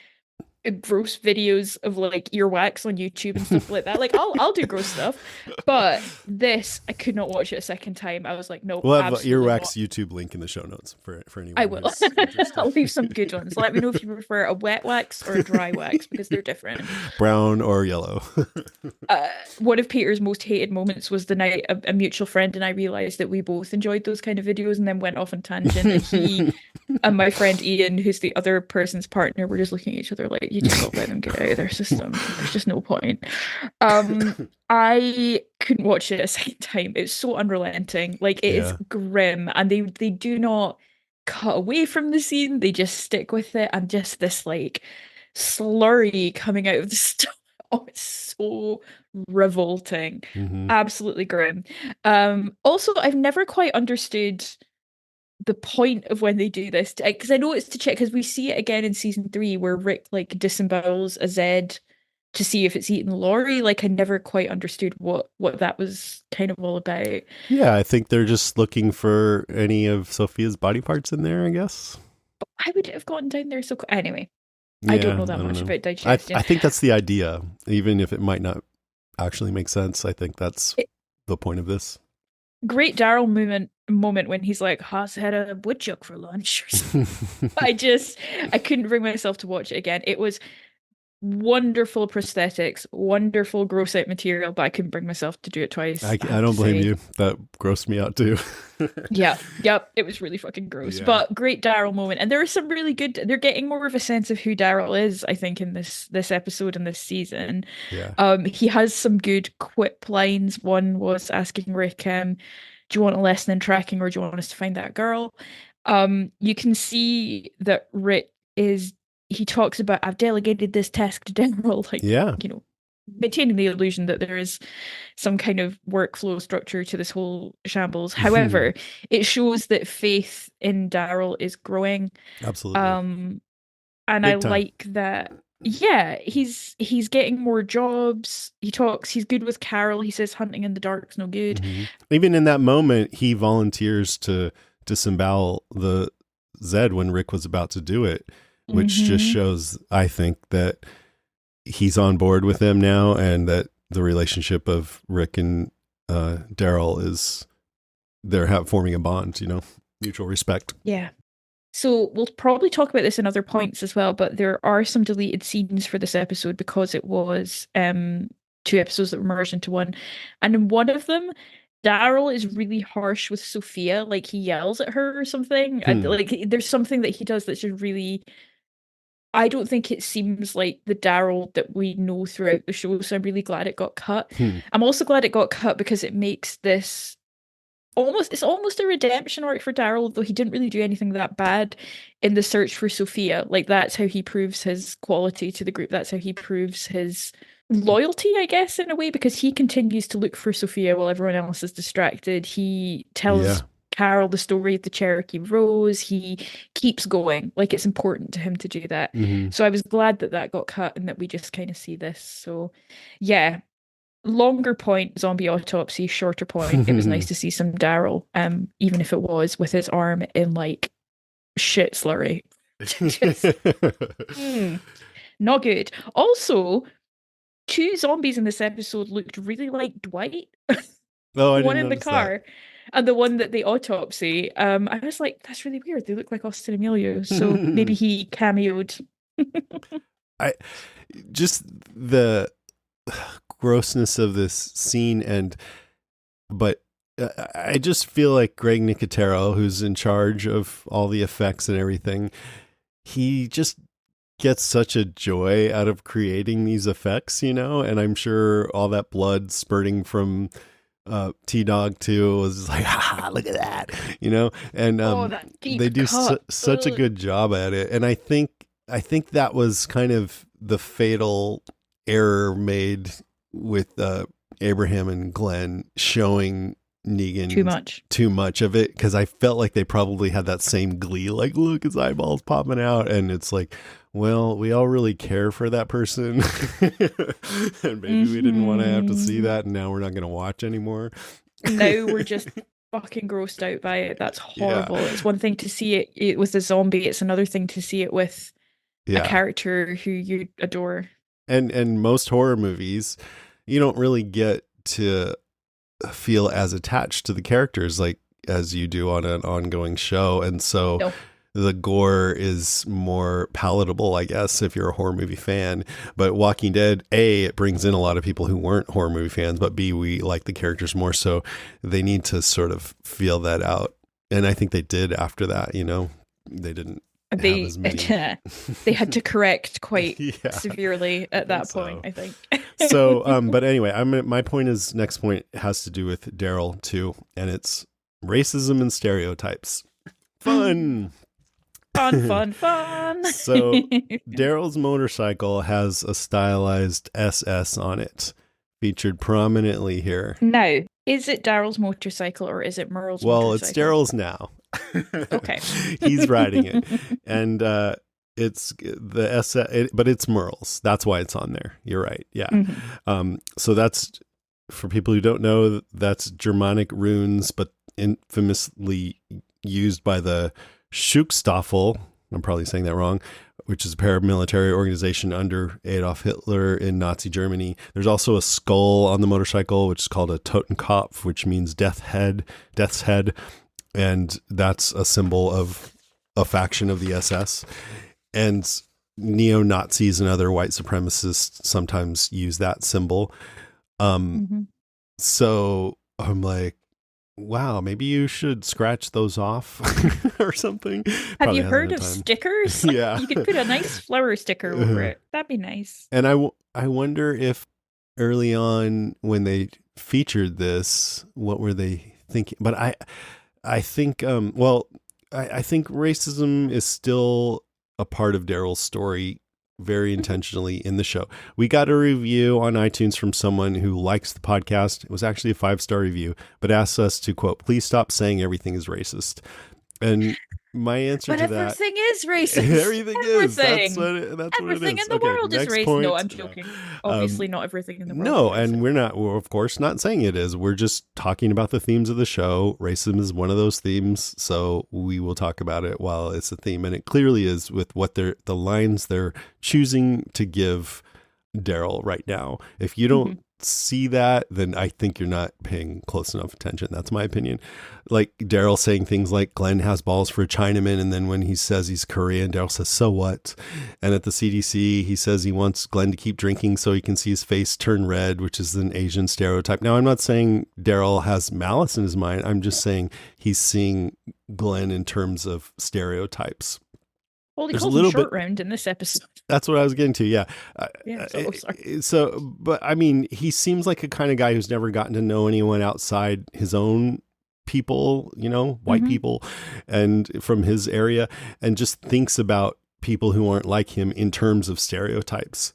[SPEAKER 1] gross videos of like earwax on YouTube and stuff like that. Like, I'll do gross stuff, but this I could not watch it a second time. I was like, no,
[SPEAKER 2] we'll have
[SPEAKER 1] absolutely
[SPEAKER 2] earwax
[SPEAKER 1] not.
[SPEAKER 2] YouTube link in the show notes for anyone.
[SPEAKER 1] I will. I'll leave some good ones. Let me know if you prefer a wet wax or a dry wax because they're different.
[SPEAKER 2] Brown or yellow.
[SPEAKER 1] One of Peter's most hated moments was the night a mutual friend and I realized that we both enjoyed those kind of videos and then went off on tangent. And he and my friend Ian, who's the other person's partner, were just looking at each other like, you just got to let them get out of their system. There's just no point. I couldn't watch it a second time. It's so unrelenting. Like, it is grim, and they do not cut away from the scene. They just stick with it, and just this like slurry coming out of the stomach. Oh, it's so revolting. Absolutely grim. Also, I've never quite understood the point of when they do this, because I know it's to check, because we see it again in season 3 where Rick like disembowels a Zed to see if it's eaten Laurie. Like, I never quite understood what that was kind of all about.
[SPEAKER 2] Yeah, I think they're just looking for any of Sophia's body parts in there, I guess.
[SPEAKER 1] But I would have gotten down there so anyway. Yeah, I don't know that much about digestion.
[SPEAKER 2] I think that's the idea, even if it might not actually make sense. I think that's the point of this.
[SPEAKER 1] Great Daryl moment when he's like, Haas had a woodchuck for lunch. I couldn't bring myself to watch it again. It was wonderful prosthetics, wonderful gross out material, but I couldn't bring myself to do it twice.
[SPEAKER 2] I don't blame you. That grossed me out too.
[SPEAKER 1] Yep. It was really fucking gross, but great Daryl moment. And there are some really good, they're getting more of a sense of who Daryl is, I think, in this episode and this season. He has some good quip lines. One was asking Rick, do you want a lesson in tracking, or do you want us to find that girl? You can see that Rick he talks about, I've delegated this task to Daryl, like, maintaining the illusion that there is some kind of workflow structure to this whole shambles. However, it shows that faith in Daryl is growing.
[SPEAKER 2] Absolutely.
[SPEAKER 1] And I like that yeah, he's getting more jobs. He talks, he's good with Carol. He says hunting in the dark's no good.
[SPEAKER 2] Even in that moment, he volunteers to disembowel the Zed when Rick was about to do it, which just
[SPEAKER 1] Hmm.
[SPEAKER 2] shows, I think, that he's on board with him now, and that the relationship of Rick and Daryl is they're forming a bond, mutual respect.
[SPEAKER 1] Yeah. So we'll probably talk about this in other points as well, but there are some deleted scenes for this episode because it was two episodes that were merged into one. And in one of them, Daryl is really harsh with Sophia, like he yells at her or something.
[SPEAKER 2] Hmm.
[SPEAKER 1] Like there's something that he does that's just really I don't think it seems like the Daryl that we know throughout the show, so I'm really glad it got cut.
[SPEAKER 2] Hmm.
[SPEAKER 1] I'm also glad it got cut because it makes this it's almost a redemption arc for Daryl, though he didn't really do anything that bad in the search for Sophia. Like that's how he proves his quality to the group. That's how he proves his loyalty, I guess, in a way, because he continues to look for Sophia while everyone else is distracted. He tells
[SPEAKER 2] Yeah.
[SPEAKER 1] Carol the story of the Cherokee Rose. He keeps going. Like it's important to him to do that.
[SPEAKER 2] Hmm.
[SPEAKER 1] So I was glad that that got cut and that we just kind of see this. So yeah, longer point, zombie autopsy, shorter point. It was nice to see some Daryl, even if it was with his arm in like shit slurry. Just mm, not good. Also, two zombies in this episode looked really like Dwight.
[SPEAKER 2] Oh, I
[SPEAKER 1] One
[SPEAKER 2] didn't
[SPEAKER 1] in the
[SPEAKER 2] notice that.
[SPEAKER 1] car and the one that they autopsy. I was like, that's really weird. They look like Austin Emilio. So maybe he cameoed.
[SPEAKER 2] I just the grossness of this scene, but I just feel like Greg Nicotero, who's in charge of all the effects and everything, he just gets such a joy out of creating these effects, and I'm sure all that blood spurting from T-Dog too was just like, look at that, and
[SPEAKER 1] Oh, that deep
[SPEAKER 2] they do
[SPEAKER 1] cut.
[SPEAKER 2] such a
[SPEAKER 1] Ugh.
[SPEAKER 2] good job at it. And I think that was kind of the fatal error made with Abraham and Glenn showing
[SPEAKER 1] Too
[SPEAKER 2] Negan
[SPEAKER 1] much.
[SPEAKER 2] too much of it, because I felt like they probably had that same glee, like, look, his eyeballs popping out, and it's like, well, we all really care for that person, and maybe we didn't want to have to see
[SPEAKER 1] Hmm.
[SPEAKER 2] that, and now we're not going to watch anymore.
[SPEAKER 1] Now we're just fucking grossed out by it. That's
[SPEAKER 2] Yeah,
[SPEAKER 1] horrible. It's one thing to see it with a zombie, it's another thing to see it with a
[SPEAKER 2] yeah,
[SPEAKER 1] character who you adore.
[SPEAKER 2] and most horror movies, you don't really get to feel as attached to the characters like as you do on an ongoing show, and so
[SPEAKER 1] No.
[SPEAKER 2] the gore is more palatable, I guess, if you're a horror movie fan. But Walking Dead, A, it brings in a lot of people who weren't horror movie fans, but B, we like the characters more, so they need to sort of feel that out. And I think they did after that, they didn't have
[SPEAKER 1] They
[SPEAKER 2] as many.
[SPEAKER 1] they had to correct quite
[SPEAKER 2] Yeah,
[SPEAKER 1] severely
[SPEAKER 2] I
[SPEAKER 1] at
[SPEAKER 2] think
[SPEAKER 1] that point,
[SPEAKER 2] so.
[SPEAKER 1] I think.
[SPEAKER 2] But anyway, my point is, next point has to do with Daryl too, and it's racism and stereotypes. Fun.
[SPEAKER 1] Fun, fun, fun.
[SPEAKER 2] So Daryl's motorcycle has a stylized SS on it, featured prominently here.
[SPEAKER 1] Now, is it Daryl's motorcycle or is it Merle's
[SPEAKER 2] Well, it's
[SPEAKER 1] motorcycle?
[SPEAKER 2] Daryl's now.
[SPEAKER 1] Okay.
[SPEAKER 2] He's riding it, and it's the SS, but it's Merle's. That's why it's on there. You're right. Yeah.
[SPEAKER 1] Mhm.
[SPEAKER 2] So that's, for people who don't know, that's Germanic runes, but infamously used by the Schutzstaffel. I'm probably saying that wrong, which is a paramilitary organization under Adolf Hitler in Nazi Germany. There's also a skull on the motorcycle, which is called a Totenkopf, which means death's head. And that's a symbol of a faction of the SS. And neo-Nazis and other white supremacists sometimes use that symbol.
[SPEAKER 1] Mhm.
[SPEAKER 2] So I'm like, wow, maybe you should scratch those off or something.
[SPEAKER 1] Have
[SPEAKER 2] Probably
[SPEAKER 1] you
[SPEAKER 2] hasn't
[SPEAKER 1] heard
[SPEAKER 2] had
[SPEAKER 1] of
[SPEAKER 2] time.
[SPEAKER 1] stickers?
[SPEAKER 2] Yeah.
[SPEAKER 1] You could put a nice flower sticker over it. That'd be nice.
[SPEAKER 2] And I wonder if early on when they featured this, what were they thinking? But I think, I think racism is still a part of Daryl's story, very intentionally, in the show. We got a review on iTunes from someone who likes the podcast. It was actually a 5-star review, but asked us to, quote, please stop saying everything is racist. And my answer
[SPEAKER 1] But
[SPEAKER 2] to that,
[SPEAKER 1] everything is racist.
[SPEAKER 2] everything is.
[SPEAKER 1] Everything.
[SPEAKER 2] That's what it
[SPEAKER 1] Everything in
[SPEAKER 2] is.
[SPEAKER 1] the
[SPEAKER 2] Okay,
[SPEAKER 1] world is
[SPEAKER 2] next
[SPEAKER 1] racist. No,
[SPEAKER 2] point.
[SPEAKER 1] I'm
[SPEAKER 2] No.
[SPEAKER 1] joking.
[SPEAKER 2] Um,
[SPEAKER 1] Obviously, not everything in the world is
[SPEAKER 2] no, and
[SPEAKER 1] racist.
[SPEAKER 2] we're of course not saying it is. We're just talking about the themes of the show. Racism is one of those themes, so we will talk about it while it's a theme, and it clearly is with what the lines they're choosing to give Daryl right now. If you don't
[SPEAKER 1] Mhm.
[SPEAKER 2] see that, then I think you're not paying close enough attention. That's my opinion. Like Daryl saying things like Glenn has balls for a Chinaman, and then when he says he's Korean, Daryl says, so what? And at the CDC, he says he wants Glenn to keep drinking so he can see his face turn red, which is an Asian stereotype. Now, I'm not saying Daryl has malice in his mind. I'm just saying he's seeing Glenn in terms of stereotypes.
[SPEAKER 1] Well, he
[SPEAKER 2] There's a
[SPEAKER 1] calls him
[SPEAKER 2] little bit.
[SPEAKER 1] short round in this episode.
[SPEAKER 2] That's what I was getting to. Yeah.
[SPEAKER 1] Yeah, so sorry.
[SPEAKER 2] So, but I mean, he seems like a kind of guy who's never gotten to know anyone outside his own people, white
[SPEAKER 1] Hmm.
[SPEAKER 2] people, and from his area, and just thinks about people who aren't like him in terms of stereotypes.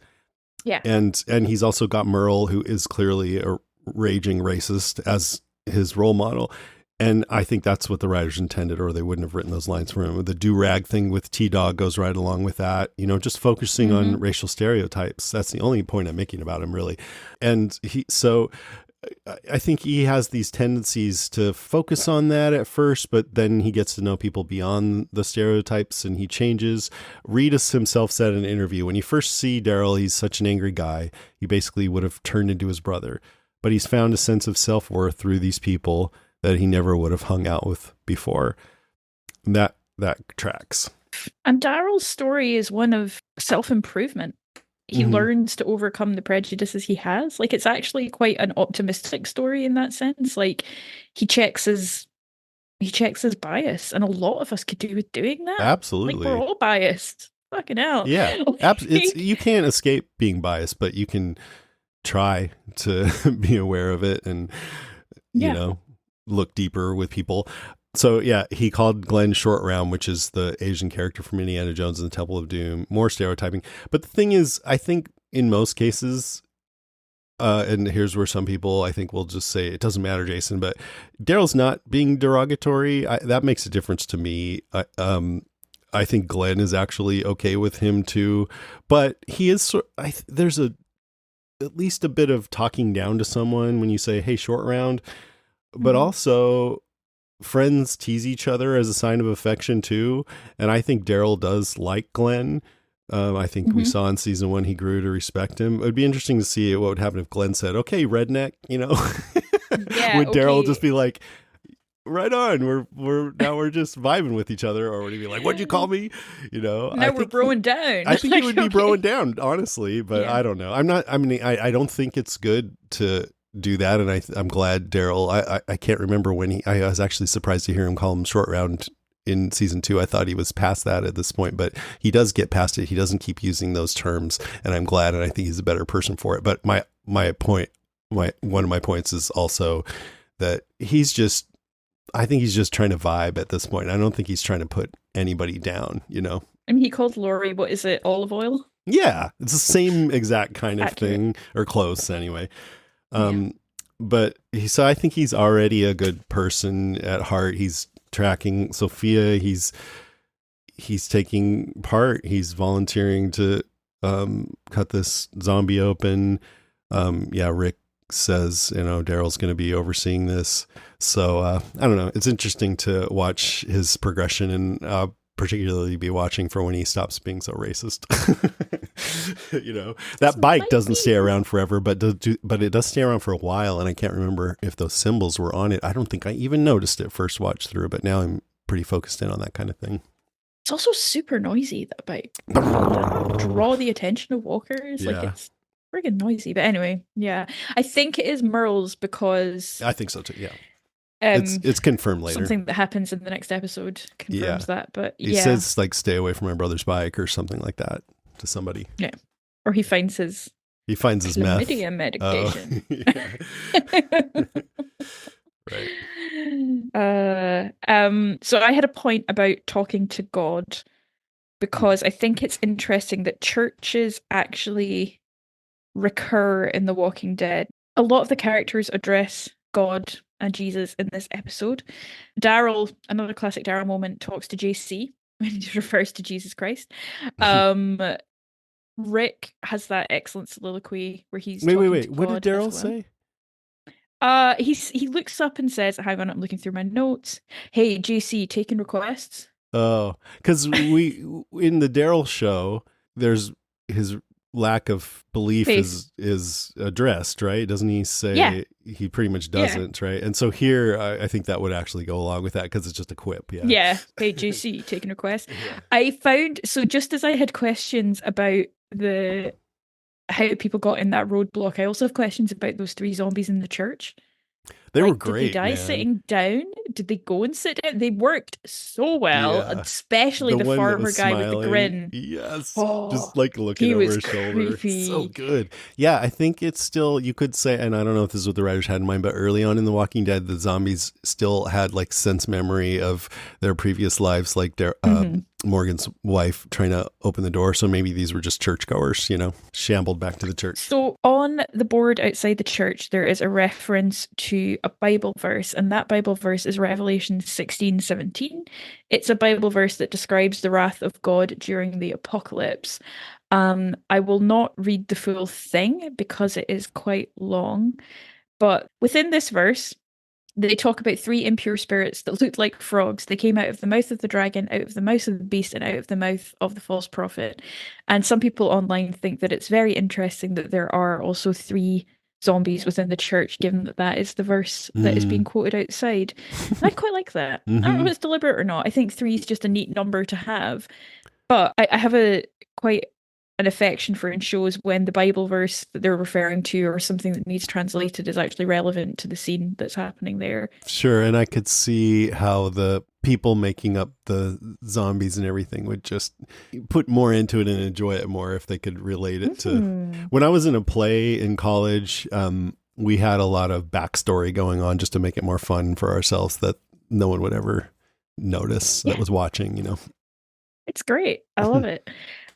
[SPEAKER 1] Yeah.
[SPEAKER 2] And he's also got Merle, who is clearly a raging racist, as his role model. And I think that's what the writers intended, or they wouldn't have written those lines for him. The do-rag thing with T-Dog goes right along with that, just focusing on
[SPEAKER 1] Hmm.
[SPEAKER 2] racial stereotypes. That's the only point I'm making about him, really. And I think he has these tendencies to focus on that at first, but then he gets to know people beyond the stereotypes and he changes. Reedus himself said in an interview, when you first see Daryl, he's such an angry guy. He basically would have turned into his brother. But he's found a sense of self-worth through these people that he never would have hung out with before. That tracks.
[SPEAKER 1] And Daryl's story is one of self-improvement. He
[SPEAKER 2] Mm-hmm.
[SPEAKER 1] learns to overcome the prejudices he has. Like, it's actually quite an optimistic story in that sense. Like, he checks his bias, and a lot of us could do with doing that. Like, we're
[SPEAKER 2] Absolutely.
[SPEAKER 1] all biased. Fucking hell.
[SPEAKER 2] Yeah. It's you can't escape being biased, but you can try to be aware of it and
[SPEAKER 1] Yeah.
[SPEAKER 2] look deeper with people. So yeah, he called Glenn Short Round, which is the Asian character from Indiana Jones and the Temple of Doom. More stereotyping. But the thing is, I think in most cases, and here's where some people I think will just say it doesn't matter, Jason, but Daryl's not being derogatory. That makes a difference to me. I think Glenn is actually okay with him too, but he is. There's at least a bit of talking down to someone when you say, "Hey, Short Round," but
[SPEAKER 1] Mhm.
[SPEAKER 2] also friends tease each other as a sign of affection too. And I think Daryl does like Glenn. I think we
[SPEAKER 1] Mhm.
[SPEAKER 2] saw in season 1 he grew to respect him. It would be interesting to see what would happen if Glenn said, "Okay, redneck,"
[SPEAKER 1] Yeah,
[SPEAKER 2] would Daryl just
[SPEAKER 1] okay.
[SPEAKER 2] be like, "Right on, we're just vibing with each other," or would he be like, "What'd you call me?" I
[SPEAKER 1] Now we're
[SPEAKER 2] think he
[SPEAKER 1] broing down.
[SPEAKER 2] I think he
[SPEAKER 1] Like,
[SPEAKER 2] would be broing
[SPEAKER 1] okay.
[SPEAKER 2] down, honestly, but
[SPEAKER 1] Yeah.
[SPEAKER 2] I don't know. I don't think it's good to do that. And I'm glad Daryl, I can't remember when I was actually surprised to hear him call him Short Round in season 2. I thought he was past that at this point, but he does get past it. He doesn't keep using those terms, and I'm glad. And I think he's a better person for it. But my point, one of my points is also that I think he's just trying to vibe at this point. I don't think he's trying to put anybody down.
[SPEAKER 1] I mean, he called Lori, what is it, olive oil?
[SPEAKER 2] Yeah, it's the same exact kind of
[SPEAKER 1] Accurate.
[SPEAKER 2] thing, or close anyway.
[SPEAKER 1] Yeah.
[SPEAKER 2] Um, but so I think he's already a good person at heart. He's tracking Sophia. He's taking part. He's volunteering to cut this zombie open. Yeah, Rick says, Daryl's going to be overseeing this. So I don't know. It's interesting to watch his progression and particularly be watching for when he stops being so racist.
[SPEAKER 1] This
[SPEAKER 2] That bike
[SPEAKER 1] might
[SPEAKER 2] doesn't
[SPEAKER 1] be
[SPEAKER 2] stay around forever, but it does stay around for a while. And I can't remember if those symbols were on it. I don't think I even noticed it first watch through, but now I'm pretty focused in on that kind of thing.
[SPEAKER 1] It's also super noisy, that bike. Does that draw the attention of walkers? Like,
[SPEAKER 2] Yeah,
[SPEAKER 1] it's friggin' noisy. But anyway, yeah. I think it is Merle's because
[SPEAKER 2] I think so too. Yeah,
[SPEAKER 1] um
[SPEAKER 2] it's confirmed later.
[SPEAKER 1] something that happens in the next episode
[SPEAKER 2] Yeah,
[SPEAKER 1] confirms that. But
[SPEAKER 2] he
[SPEAKER 1] yeah.
[SPEAKER 2] says like, "Stay away from my brother's bike" or something like that to somebody.
[SPEAKER 1] Yeah. Or he finds his
[SPEAKER 2] He finds his meth.
[SPEAKER 1] chlamydia
[SPEAKER 2] Oh,
[SPEAKER 1] medication.
[SPEAKER 2] yeah. Right.
[SPEAKER 1] So I had a point about talking to God because I think it's interesting that churches actually recur in The Walking Dead. A lot of the characters address God and Jesus in this episode. Daryl, another classic Daryl moment, talks to JC when he refers to Jesus Christ. Um, Rick has that excellent soliloquy where he's
[SPEAKER 2] Wait, wait,
[SPEAKER 1] talking to
[SPEAKER 2] wait. What did
[SPEAKER 1] God as
[SPEAKER 2] Daryl
[SPEAKER 1] well.
[SPEAKER 2] say?
[SPEAKER 1] He looks up and says, "Hang on, I'm looking through my notes. Hey, JC, taking requests."
[SPEAKER 2] Oh, because we in the Daryl show, there's his lack of belief
[SPEAKER 1] Faith.
[SPEAKER 2] is addressed, right? Doesn't he
[SPEAKER 1] Yeah,
[SPEAKER 2] say he pretty much
[SPEAKER 1] yeah,
[SPEAKER 2] doesn't, right? And so here, I think that would actually go along with that because it's just a quip, yeah.
[SPEAKER 1] yeah. Hey, JC, taking requests.
[SPEAKER 2] Yeah.
[SPEAKER 1] I found so just as I had questions about the how people got in that roadblock, I also have questions about those three zombies in the church.
[SPEAKER 2] They were
[SPEAKER 1] Like, did they
[SPEAKER 2] great,
[SPEAKER 1] die
[SPEAKER 2] man.
[SPEAKER 1] sitting down? Did they go and sit down? They worked so well,
[SPEAKER 2] Yeah.
[SPEAKER 1] especially
[SPEAKER 2] The
[SPEAKER 1] the
[SPEAKER 2] one that
[SPEAKER 1] farmer
[SPEAKER 2] was
[SPEAKER 1] guy with the
[SPEAKER 2] smiling.
[SPEAKER 1] grin.
[SPEAKER 2] Yes.
[SPEAKER 1] Oh,
[SPEAKER 2] Just like looking
[SPEAKER 1] he
[SPEAKER 2] over
[SPEAKER 1] was
[SPEAKER 2] his shoulder. So
[SPEAKER 1] creepy.
[SPEAKER 2] good. Yeah, I think it's still, you could say, and I don't know if this is what the writers had in mind, but early on in The Walking Dead, the zombies still had like sense memory of their previous lives, like their
[SPEAKER 1] Mhm.
[SPEAKER 2] Morgan's wife trying to open the door. So maybe these were just churchgoers, shambled back to the church.
[SPEAKER 1] So on the board outside the church, there is a reference to a Bible verse, and that Bible verse is Revelation 16:17. It's a Bible verse that describes the wrath of God during the apocalypse. I will not read the full thing because it is quite long, but within this verse, they talk about three impure spirits that looked like frogs. They came out of the mouth of the dragon, out of the mouth of the beast, and out of the mouth of the false prophet. And some people online think that it's very interesting that there are also three zombies within the church, given that that is the verse that is being
[SPEAKER 2] Mm.
[SPEAKER 1] quoted outside. And I quite like that. I don't know
[SPEAKER 2] Hmm.
[SPEAKER 1] if it's deliberate or not. I think three is just a neat number to have. But I have a quite an affection for in shows when the Bible verse that they're referring to or something that needs translated is actually relevant to the scene that's happening there.
[SPEAKER 2] Sure. And I could see how the people making up the zombies and everything would just put more into it and enjoy it more if they could relate it to.
[SPEAKER 1] Mhm.
[SPEAKER 2] When I was in a play in college, we had a lot of backstory going on just to make it more fun for ourselves that no one would ever notice that
[SPEAKER 1] Yeah,
[SPEAKER 2] was watching.
[SPEAKER 1] it's great. I love it.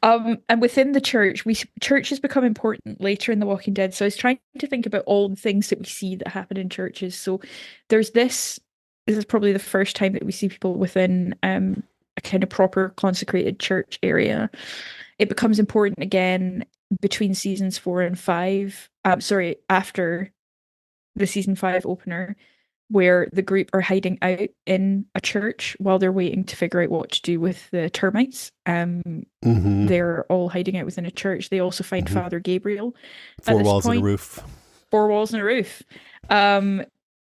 [SPEAKER 1] And within the church, churches become important later in The Walking Dead. So I was trying to think about all the things that we see that happen in churches. So there's this. This is probably the first time that we see people within a kind of proper consecrated church area. It becomes important again between seasons 4 and 5. Sorry, after the season 5 opener, where the group are hiding out in a church while they're waiting to figure out what to do with the termites.
[SPEAKER 2] Hmm.
[SPEAKER 1] They're all hiding out within a church. They also find
[SPEAKER 2] Hmm.
[SPEAKER 1] Father Gabriel at
[SPEAKER 2] Four
[SPEAKER 1] this
[SPEAKER 2] walls and a
[SPEAKER 1] point.
[SPEAKER 2] roof.
[SPEAKER 1] Four walls and a roof. Um,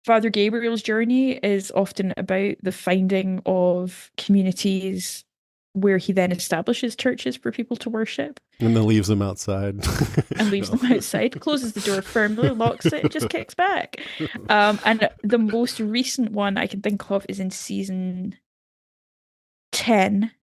[SPEAKER 1] Father Gabriel's journey is often about the finding of communities where he then establishes churches for people to worship
[SPEAKER 2] And then leaves them outside.
[SPEAKER 1] and leaves
[SPEAKER 2] No.
[SPEAKER 1] them outside, closes the door firmly, locks it, and just kicks back. And the most recent one I can think of is in season 10,